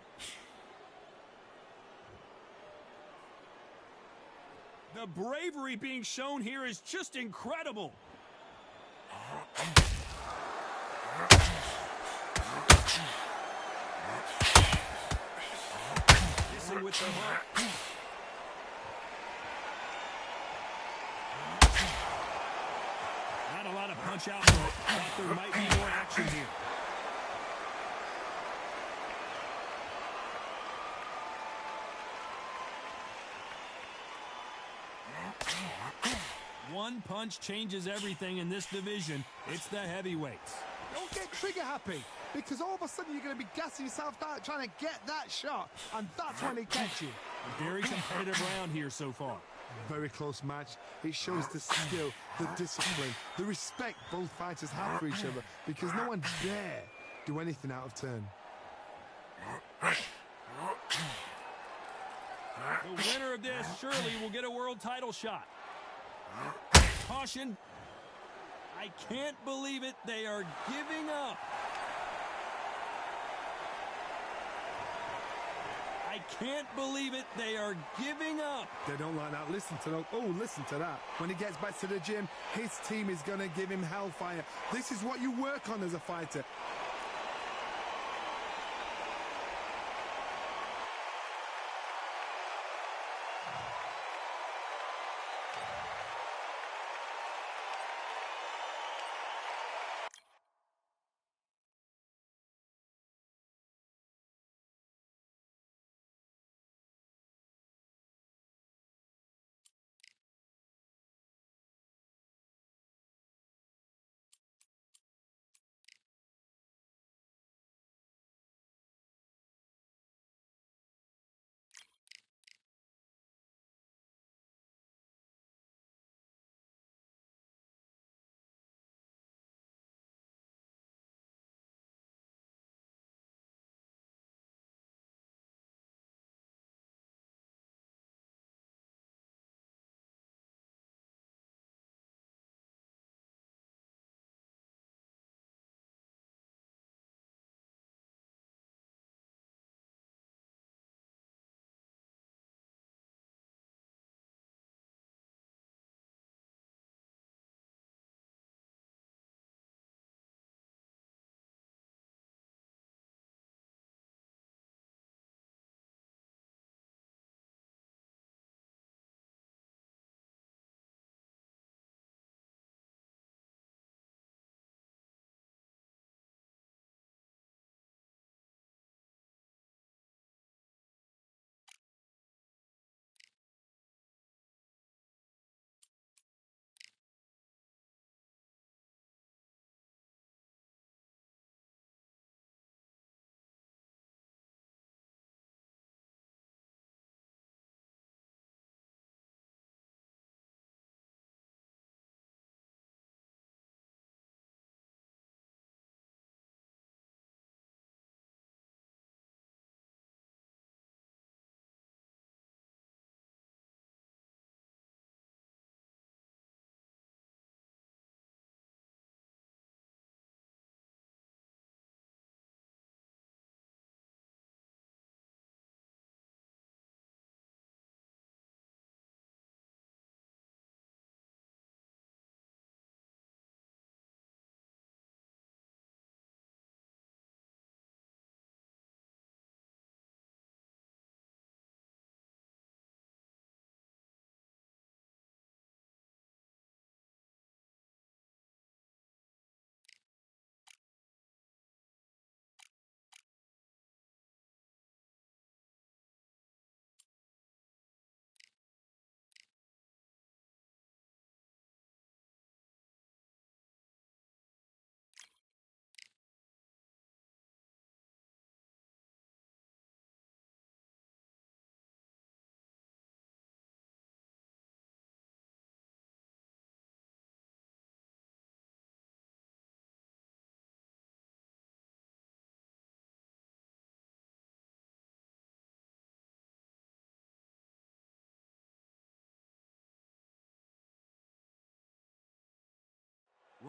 The bravery being shown here is just incredible. Missing with the hook. Not a lot of punch out, but thought there might be more action here. One punch changes everything in this division. It's the heavyweights. Don't get trigger happy, because all of a sudden you're going to be gassing yourself out trying to get that shot, and that's when it gets you. A very competitive round here so far. Very close match. It shows the skill, the discipline, the respect both fighters have for each other, because no one dare do anything out of turn. The winner of this surely will get a world title shot. Caution. I can't believe it. They are giving up. I can't believe it. They are giving up. They don't like that. Listen to that. Oh, listen to that. When he gets back to the gym, his team is going to give him hellfire. This is what you work on as a fighter.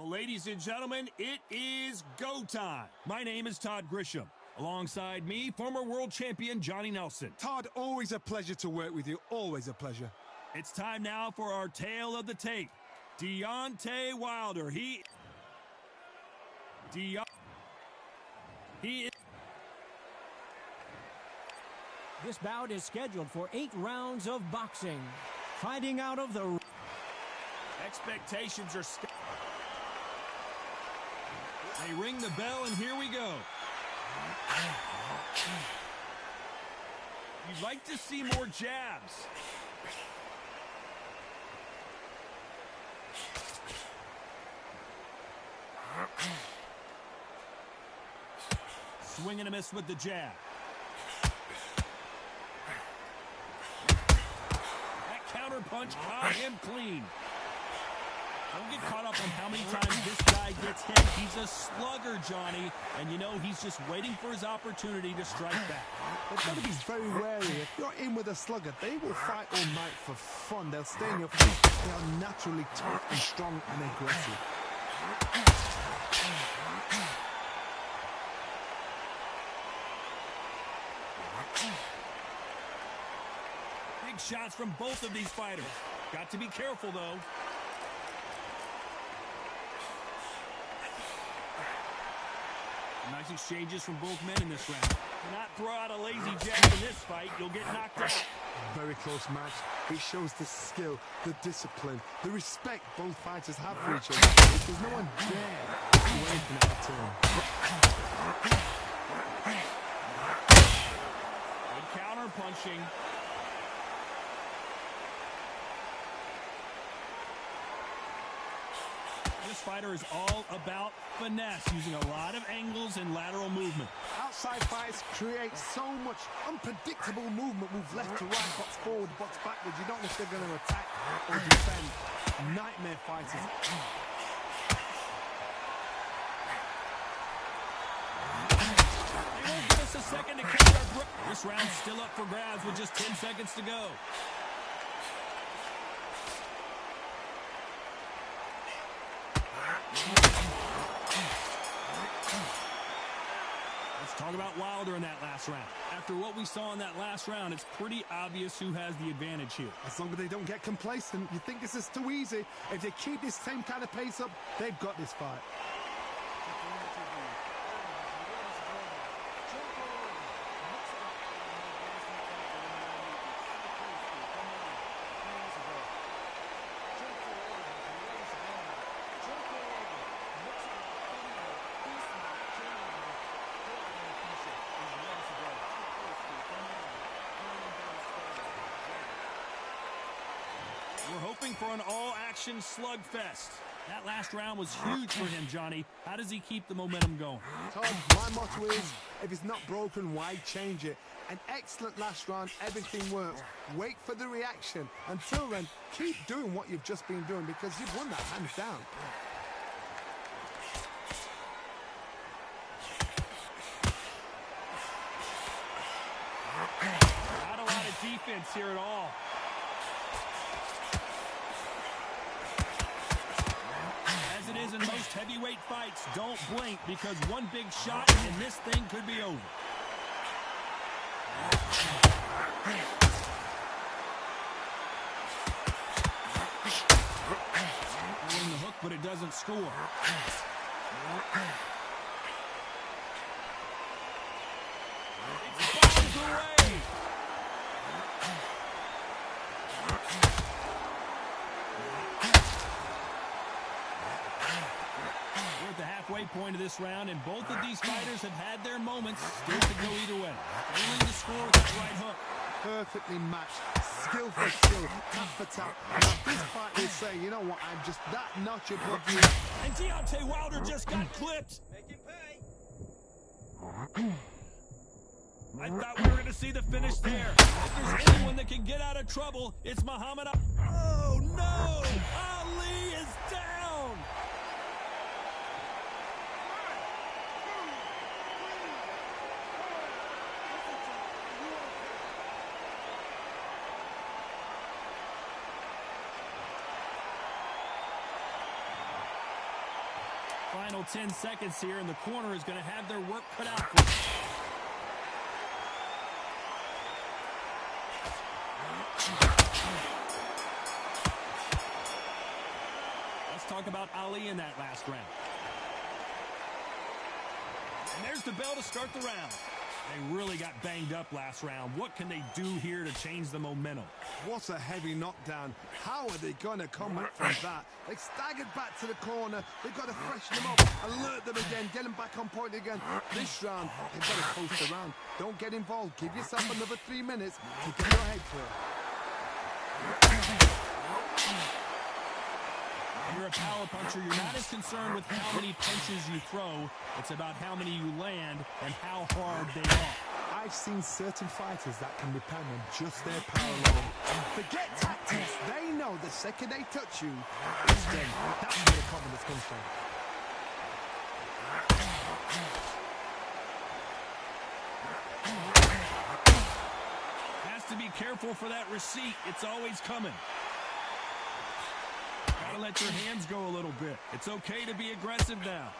Well, ladies and gentlemen, it is go time. My name is Todd Grisham. Alongside me, former world champion Johnny Nelson. Todd, always a pleasure to work with you. Always a pleasure. It's time now for our tale of the tape. Deontay Wilder. He is. This bout is scheduled for 8 rounds of boxing. Fighting out of the... Expectations are... They ring the bell, and here we go. You'd like to see more jabs. Swing and a miss with the jab. That counter punch caught him clean. Don't get caught up on how many times this guy gets hit. He's a slugger, Johnny, and you know he's just waiting for his opportunity to strike back. They've got to be very wary. If you're in with a slugger, they will fight all night for fun. They'll stay in your feet. They are naturally tough and strong and aggressive. Big shots from both of these fighters. Got to be careful, though. Nice exchanges from both men in this round. Do not throw out a lazy jab in this fight. You'll get knocked out. Very close match. It shows the skill, the discipline, the respect both fighters have for each other. Because no one dare do anything at the turn. Good counter punching. This fighter is all about finesse, using a lot of angles and lateral movement. Outside fights create so much unpredictable movement. Move left to right, box forward, box backwards. You don't know if they're going to attack or defend. Nightmare fighters. They won't give us a second to catch our breath. This round's still up for grabs with just 10 seconds to go. Let's talk about Wilder in that last round. After what we saw in that last round, it's pretty obvious who has the advantage here. As long as they don't get complacent, you think this is too easy. If they keep this same kind of pace up, they've got this fight. We're hoping for an all-action slugfest. That last round was huge for him, Johnny. How does he keep the momentum going? Todd, my motto is, if it's not broken, why change it? An excellent last round, everything works. Wait for the reaction. Until then, keep doing what you've just been doing because you've won that hands down. Not a lot of defense here at all. As it is in most heavyweight fights, don't blink because one big shot and this thing could be over. Pulling the hook, but it doesn't score. It falls away. We're at the halfway point of this round, and both of these fighters have had their moments. Still could go either way. Failing to score with that right hook. Perfectly matched, skill for skill, tap for tap. Now this fight will say, you know what, I'm just that notch above you. And Deontay Wilder just got clipped. Make him pay. I thought we were going to see the finish there. If there's anyone that can get out of trouble, it's Muhammad Ali. Oh, no! Ali is down! final 10 seconds here, and the corner is going to have their work cut out for them. Let's talk about Ali in that last round. And there's the bell to start the round. They really got banged up last round. What can they do here to change the momentum? What a heavy knockdown. How are they going to come back from that? They staggered back to the corner. They've got to freshen them up, alert them again, get them back on point again. This round, they've got to coast around. Don't get involved. Give yourself another 3 minutes to get your head clear. You're a power puncher. You're not as concerned with how many punches you throw. It's about how many you land and how hard they are. I've seen certain fighters that can depend on just their power alone. Forget tactics. They know the second they touch you, it's them. That's where the confidence comes from. Has to be careful for that receipt. It's always coming. Gotta let your hands go a little bit. It's okay to be aggressive now.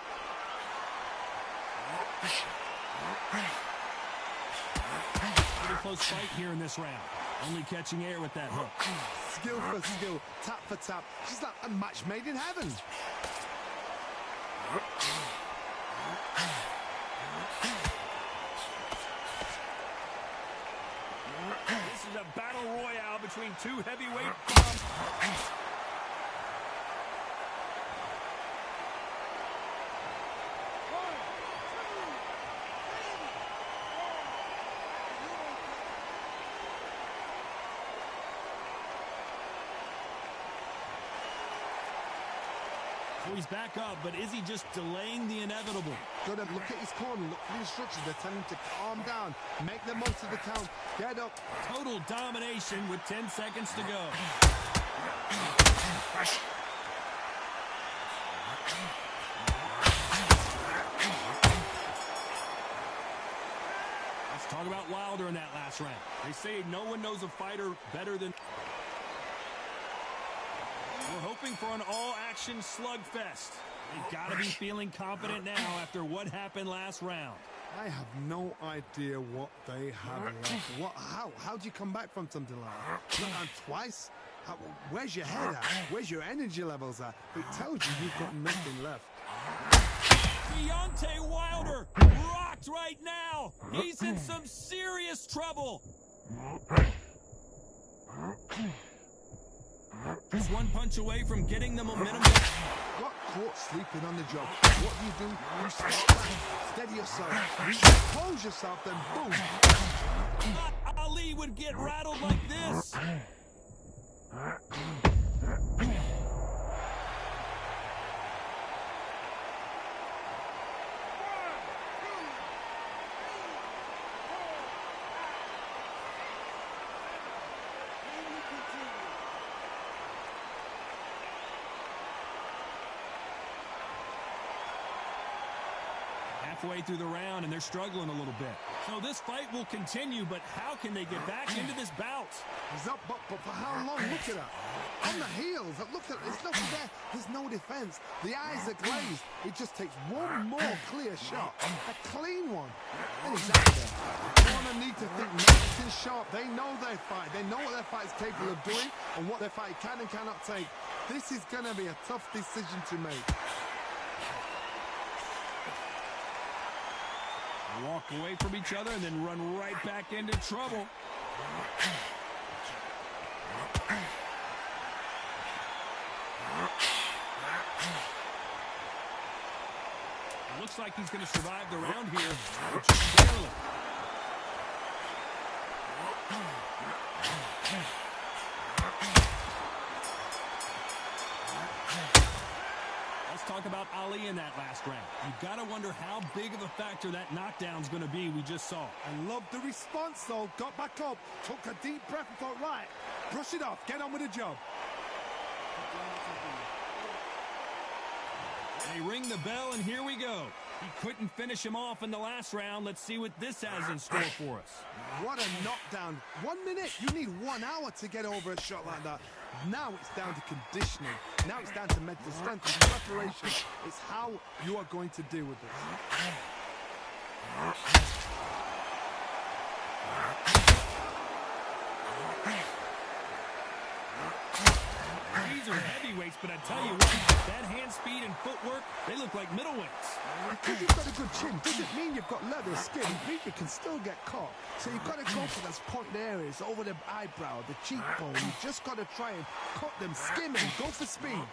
Pretty close fight here in this round. Only catching air with that hook. Skill for skill, tap for tap. She's like a match made in heaven. This is a battle royale between two heavyweight bombs. So he's back up, but is he just delaying the inevitable? Got to look at his corner, look for the instructions. They're telling him to calm down, make the most of the count, get up. Total domination with 10 seconds to go. Let's talk about Wilder in that last round. They say no one knows a fighter better than... We're hoping for an all-action slugfest. They've got to be feeling confident now after what happened last round. I have no idea what they have left. How do you come back from something like that? Not on twice? Where's your head at? Where's your energy levels at? It tells you you've got nothing left. Deontay Wilder rocked right now. He's in some serious trouble. Just one punch away from getting the momentum. Got caught sleeping on the job. What do? You step back, steady yourself, compose yourself, then boom. Not Ali would get rattled like this. Halfway through the round, and they're struggling a little bit. So this fight will continue, but how can they get back into this bout? He's up, but for how long? Look at her. On the heels. Look at her. There's nothing there. There's no defense. The eyes are glazed. It just takes one more clear shot. A clean one. And he's out there. Corner need to think nice and sharp. They know their fight. They know what their fight is capable of doing and what their fight can and cannot take. This is going to be a tough decision to make. Walk away from each other and then run right back into trouble. Looks like he's going to survive the round here, just barely. Talk about Ali in that last round. You've got to wonder how big of a factor that knockdown's going to be we just saw. I love the response, though. Got back up, took a deep breath and thought, right, brush it off, get on with the job. They ring the bell, and here we go. He couldn't finish him off in the last round. Let's see what this has in store for us. What a knockdown. 1 minute. You need 1 hour to get over a shot like that. Now it's down to conditioning. Now it's down to mental strength and preparation. It's how you are going to deal with this. These are heavyweights, but I tell you what, that hand speed and footwork, they look like middleweights. Because you've got a good chin doesn't mean you've got leather skin. It means you can still get caught. So you've got to go for those pointed areas over the eyebrow, the cheekbone. You've just got to try and cut them, skim and go for speed.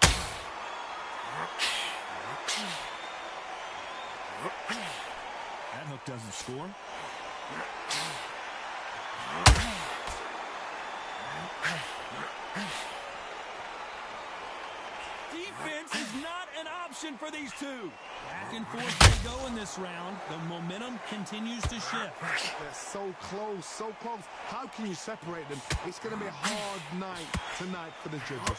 That hook doesn't score. Defense is not an option for these two. Back and forth they go in this round. The momentum continues to shift. They're so close, so close. How can you separate them? It's going to be a hard night tonight for the judges.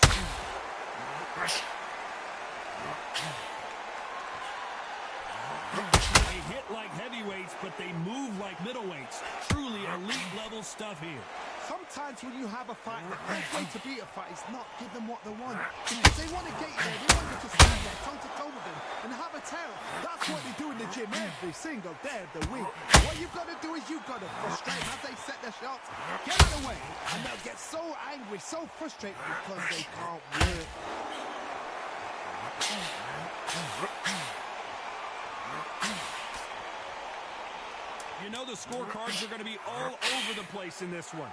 They hit like heavyweights, but they move like middleweights. Truly elite level stuff here. Sometimes when you have a fight, the best way to beat a fight is not give them what they want. Because they want to get you there. They want you to stand there toe-to-toe with them and have a terror. That's what they do in the gym every single day of the week. What you've got to do is you've got to frustrate them as they set their shots. Get in the way. And they'll get so angry, so frustrated because they can't work. You know the scorecards are going to be all over the place in this one.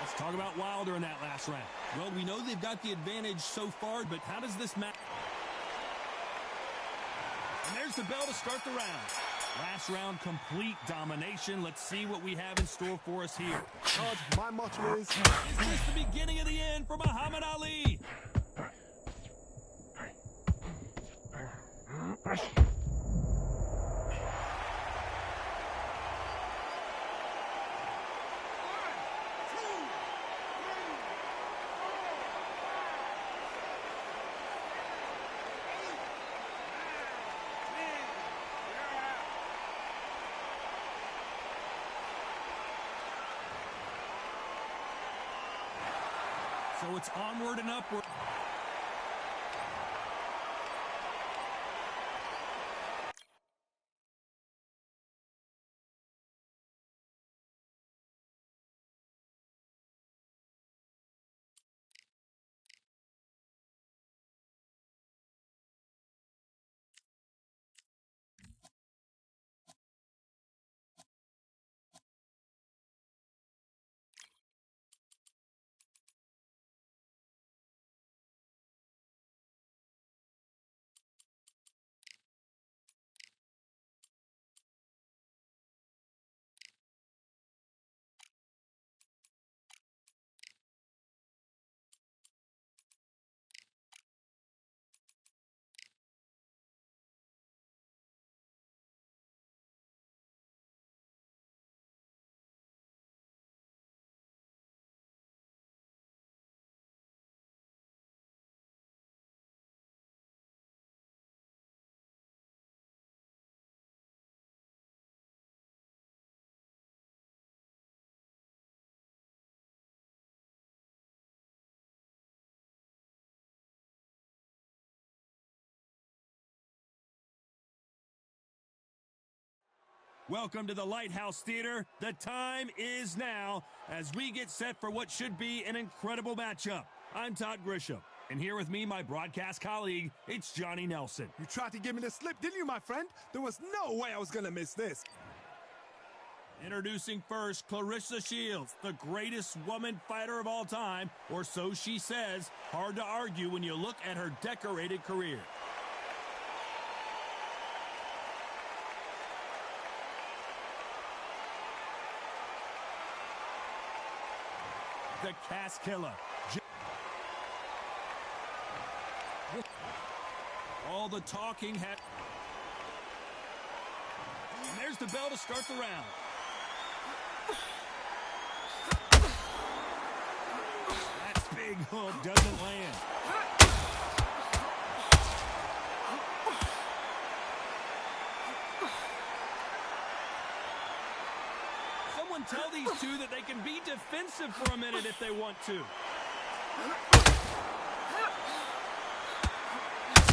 Let's talk about Wilder in that last round. Well, we know they've got the advantage so far, but how does this match? And there's the bell to start the round. Last round, complete domination. Let's see what we have in store for us here. God, my motto is... Is this the beginning of the end for Muhammad Ali? So it's onward and upward. Welcome to the Lighthouse Theater. The time is now as we get set for what should be an incredible matchup. I'm Todd Grisham, and here with me, my broadcast colleague, it's Johnny Nelson. You tried to give me the slip, didn't you, my friend? There was no way I was going to miss this. Introducing first, Clarissa Shields, the greatest woman fighter of all time, or so she says. Hard to argue when you look at her decorated career. The Cass Killer. All the talking had... And there's the bell to start the round. That big hook doesn't land. him tell these two that they can be defensive for a minute if they want to.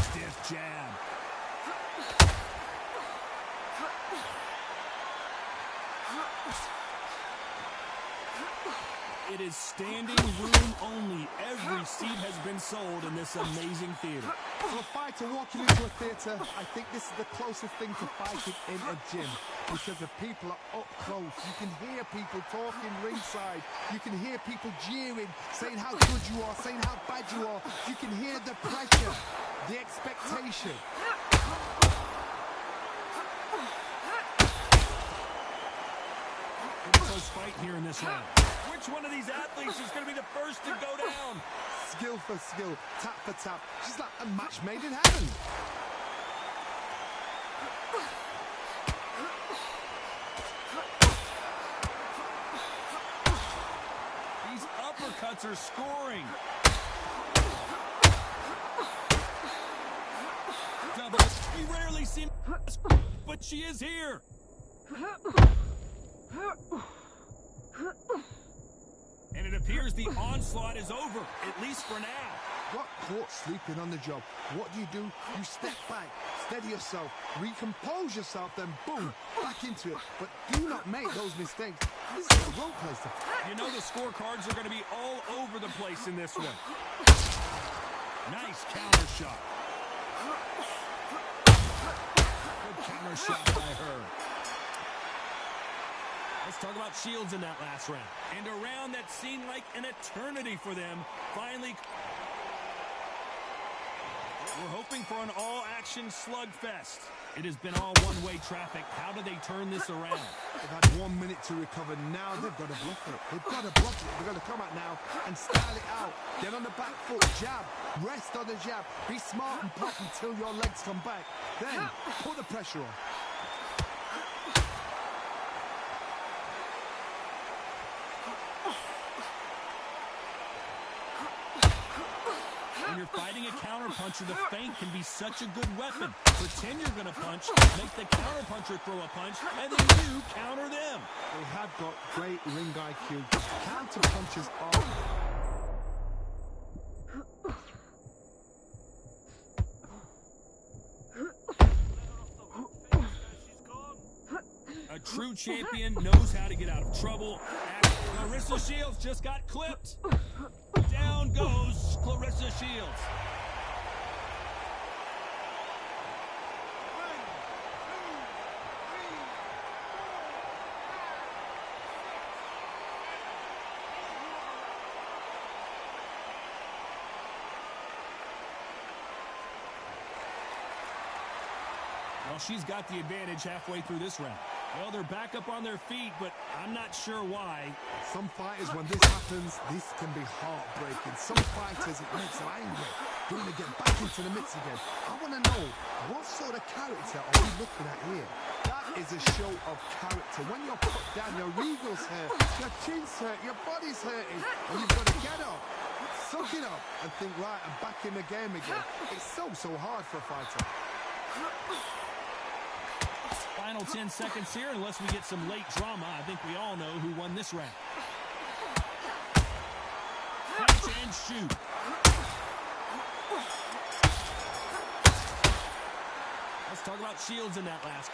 Stiff jab. It is standing room only. Every seat has been sold in this amazing theater. For a fighter walking into a theater, I think this is the closest thing to fighting in a gym, because the people are up close. You can hear people talking ringside. You can hear people jeering, saying how good you are, saying how bad you are. You can hear the pressure, the expectation. Close fight here in this round. Which one of these athletes is going to be the first to go down? Skill for skill, tap for tap. She's like a match made in heaven. These uppercuts are scoring. Double. We rarely see, but she is here. And it appears the onslaught is over, at least for now. Got caught sleeping on the job. What do? You step back, steady yourself, recompose yourself, then boom, back into it. But do not make those mistakes. This is the wrong place to fight. You know the scorecards are going to be all over the place in this one. Nice counter shot. Good counter shot by her. Let's talk about Shields in that last round. And a round that seemed like an eternity for them. Finally, we're hoping for an all-action slugfest. It has been all one-way traffic. How do they turn this around? They've had 1 minute to recover. Now they've got to bluff it. They've got to bluff it. They've got to come out now and style it out. Get on the back foot, jab, rest on the jab. Be smart and pop until your legs come back. Then put the pressure on. When you're fighting a counterpuncher, the feint can be such a good weapon. Pretend you're going to punch, make the counterpuncher throw a punch, and then you counter them. They have got great ring IQ. Counterpunchers are... A true champion knows how to get out of trouble. Clarissa Shields just got clipped. Down goes Clarissa Shields. Well, she's got the advantage halfway through this round. Well, they're back up on their feet, but I'm not sure why. Some fighters, when this happens, this can be heartbreaking. Some fighters, it makes them angry. They want to get back into the mix again. I want to know, what sort of character are we looking at here? That is a show of character. When you're put down, your eagles hurt, your chin's hurt, your body's hurting, and you've got to get up, suck it up, and think, right, I'm back in the game again. It's so hard for a fighter. Final 10 seconds here, unless we get some late drama. I think we all know who won this round. Catch and shoot. Let's talk about Shields in that last.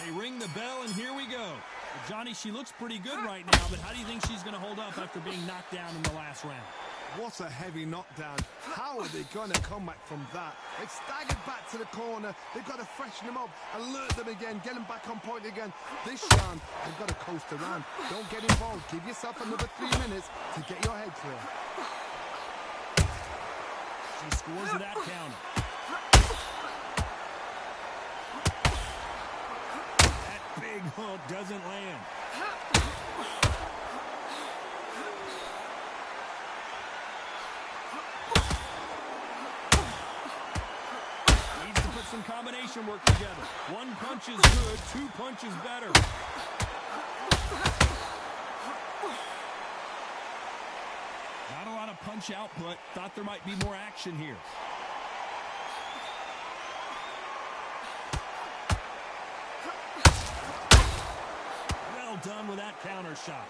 They ring the bell, and here we go. Well, Johnny, she looks pretty good right now, but how do you think she's going to hold up after being knocked down in the last round? What a heavy knockdown. How are they going to come back from that? They've staggered back to the corner. They've got to freshen them up, alert them again, get them back on point again. This round, they've got to coast around. Don't get involved. Give yourself another 3 minutes to get your head clear. She scores to that counter. That big hook doesn't land. Some combination work together. One punch is good, 2 punches better. Not a lot of punch output. Thought there might be more action here. Well done with that counter shot.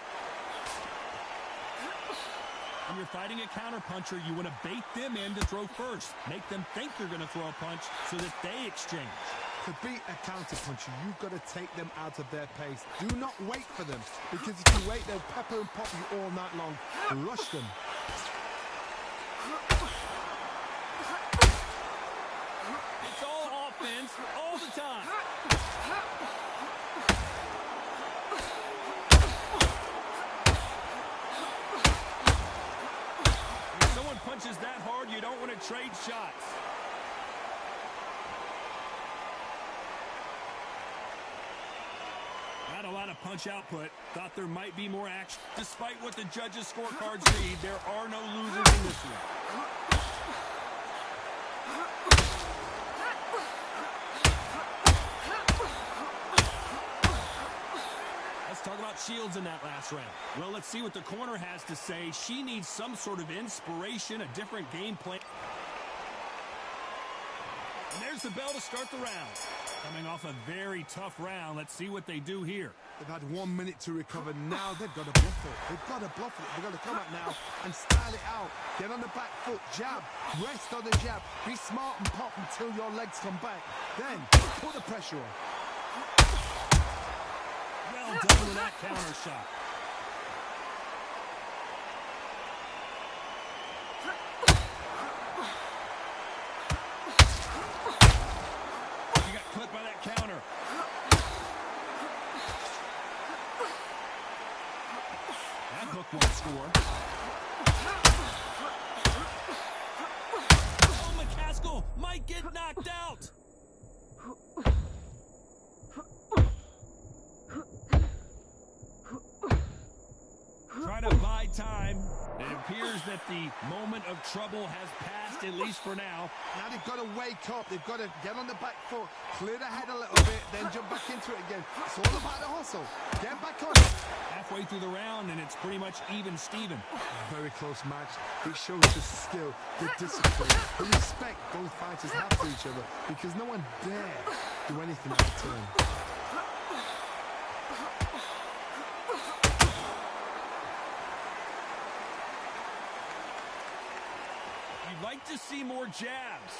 When you're fighting a counterpuncher, you want to bait them in to throw first. Make them think you're going to throw a punch so that they exchange. To beat a counterpuncher, you've got to take them out of their pace. Do not wait for them, because if you wait, they'll pepper and pop you all night long. Rush them. It's all offense all the time. When someone punches that hard, you don't want to trade shots. Not a lot of punch output. Thought there might be more action. Despite what the judges' scorecards read, there are no losers in this one. Let's talk about Shields in that last round. Well, let's see what the corner has to say. She needs some sort of inspiration, a different game plan. And there's the bell to start the round. Coming off a very tough round, let's see what they do here. They've had 1 minute to recover. Now they've got to bluff it. They've got to bluff it. They've got to come out now and style it out. Get on the back foot, jab, rest on the jab. Be smart and pop until your legs come back. Then put the pressure on. Well done with that counter shot. You got clipped by that counter. That hook won't score. Oh, McCaskill might get knocked out. Try to buy time. It appears that the moment of trouble has passed, at least for now. Now they've got to wake up. They've got to get on the back foot, clear the head a little bit, then jump back into it again. It's all about the hustle. Get back on it. Halfway through the round, and it's pretty much even Steven. Very close match. It shows the skill, the discipline, the respect both fighters have for each other, because no one dare do anything out of turn. You'd like to see more jabs.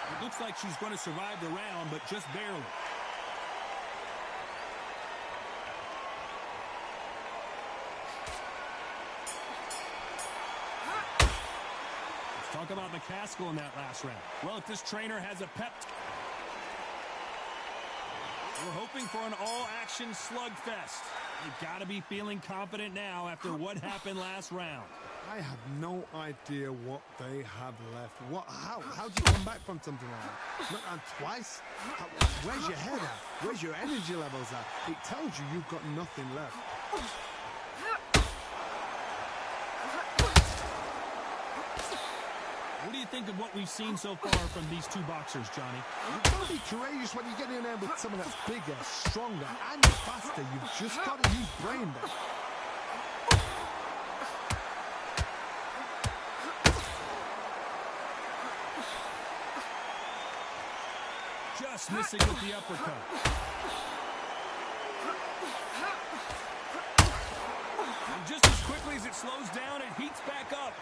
It looks like she's going to survive the round, but just barely. Talk about McCaskill in that last round. Well, if this trainer has a pep... We're hoping for an all-action slugfest. They've got to be feeling confident now after what happened last round. I have no idea what they have left. How do you come back from something like that? Look, and twice? Where's your head at? Where's your energy levels at? It tells you you've got nothing left. What do you think of what we've seen so far from these two boxers, Johnny? You've got to be courageous when you get in there with someone that's bigger, stronger, and faster. You've just got to use brain there. Just missing with the uppercut. And just as quickly as it slows down, it heats back up.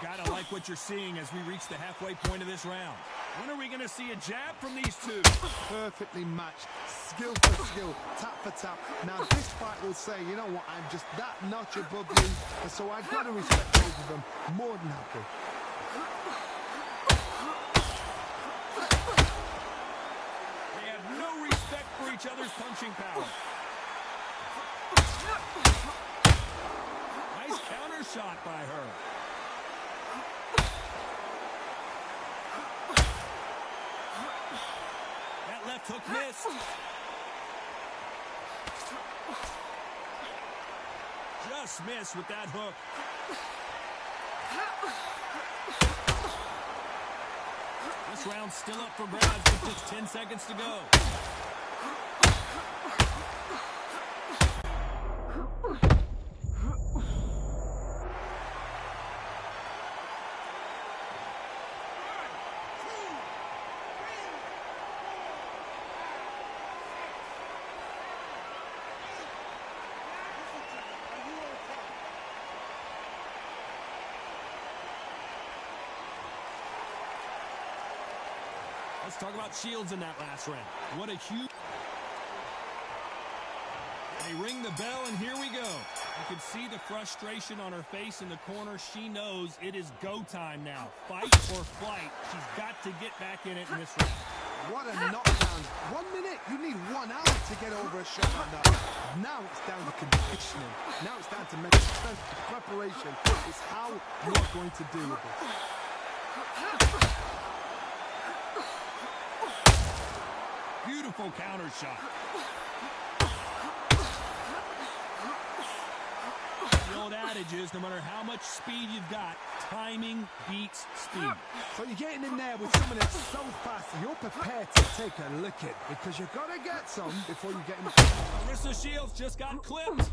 Gotta like what you're seeing as we reach the halfway point of this round. When are we going to see a jab from these two? Perfectly matched, skill for skill, tap for tap. Now this fight will say, you know what, I'm just that notch above you, and so I've got to respect both of them. More than happy. They have no respect for each other's punching power. Nice counter shot by her. That left hook missed. just missed with that hook. This round's still up for grabs with just 10 seconds to go. Let's talk about Shields in that last round. What a huge... They ring the bell, and here we go. You can see the frustration on her face in the corner. She knows it is go time now. Fight or flight. She's got to get back in it in this round. What a knockdown. 1 minute, you need 1 hour to get over a shot like that. Now it's down to conditioning. Now it's down to mental strength. Preparation is how you are going to deal with it. Beautiful counter shot. The old adage is, no matter how much speed you've got, timing beats speed. So you're getting in there with someone that's so fast, you're prepared to take a licking because you've got to get some before you get in. Marissa Shields just got clipped.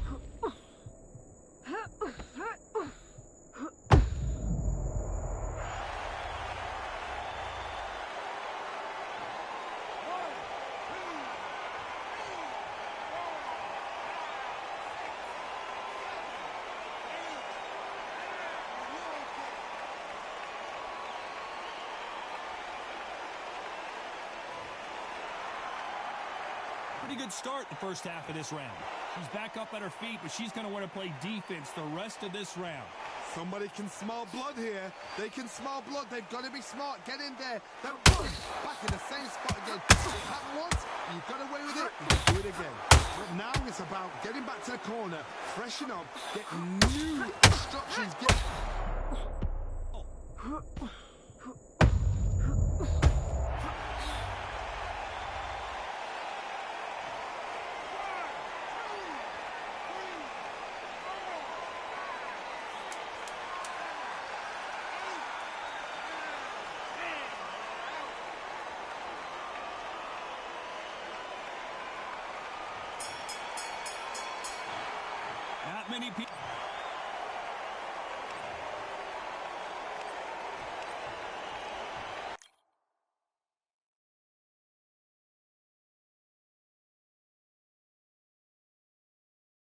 Pretty good start the first half of this round. She's back up at her feet, but she's going to want to play defense the rest of this round. Somebody can smell blood here. They can smell blood. They've got to be smart. Get in there. Then boom, back in the same spot again. It happened once, you've got away with it, you can do it again. But now it's about getting back to the corner, freshen up, get new instructions. Not many people.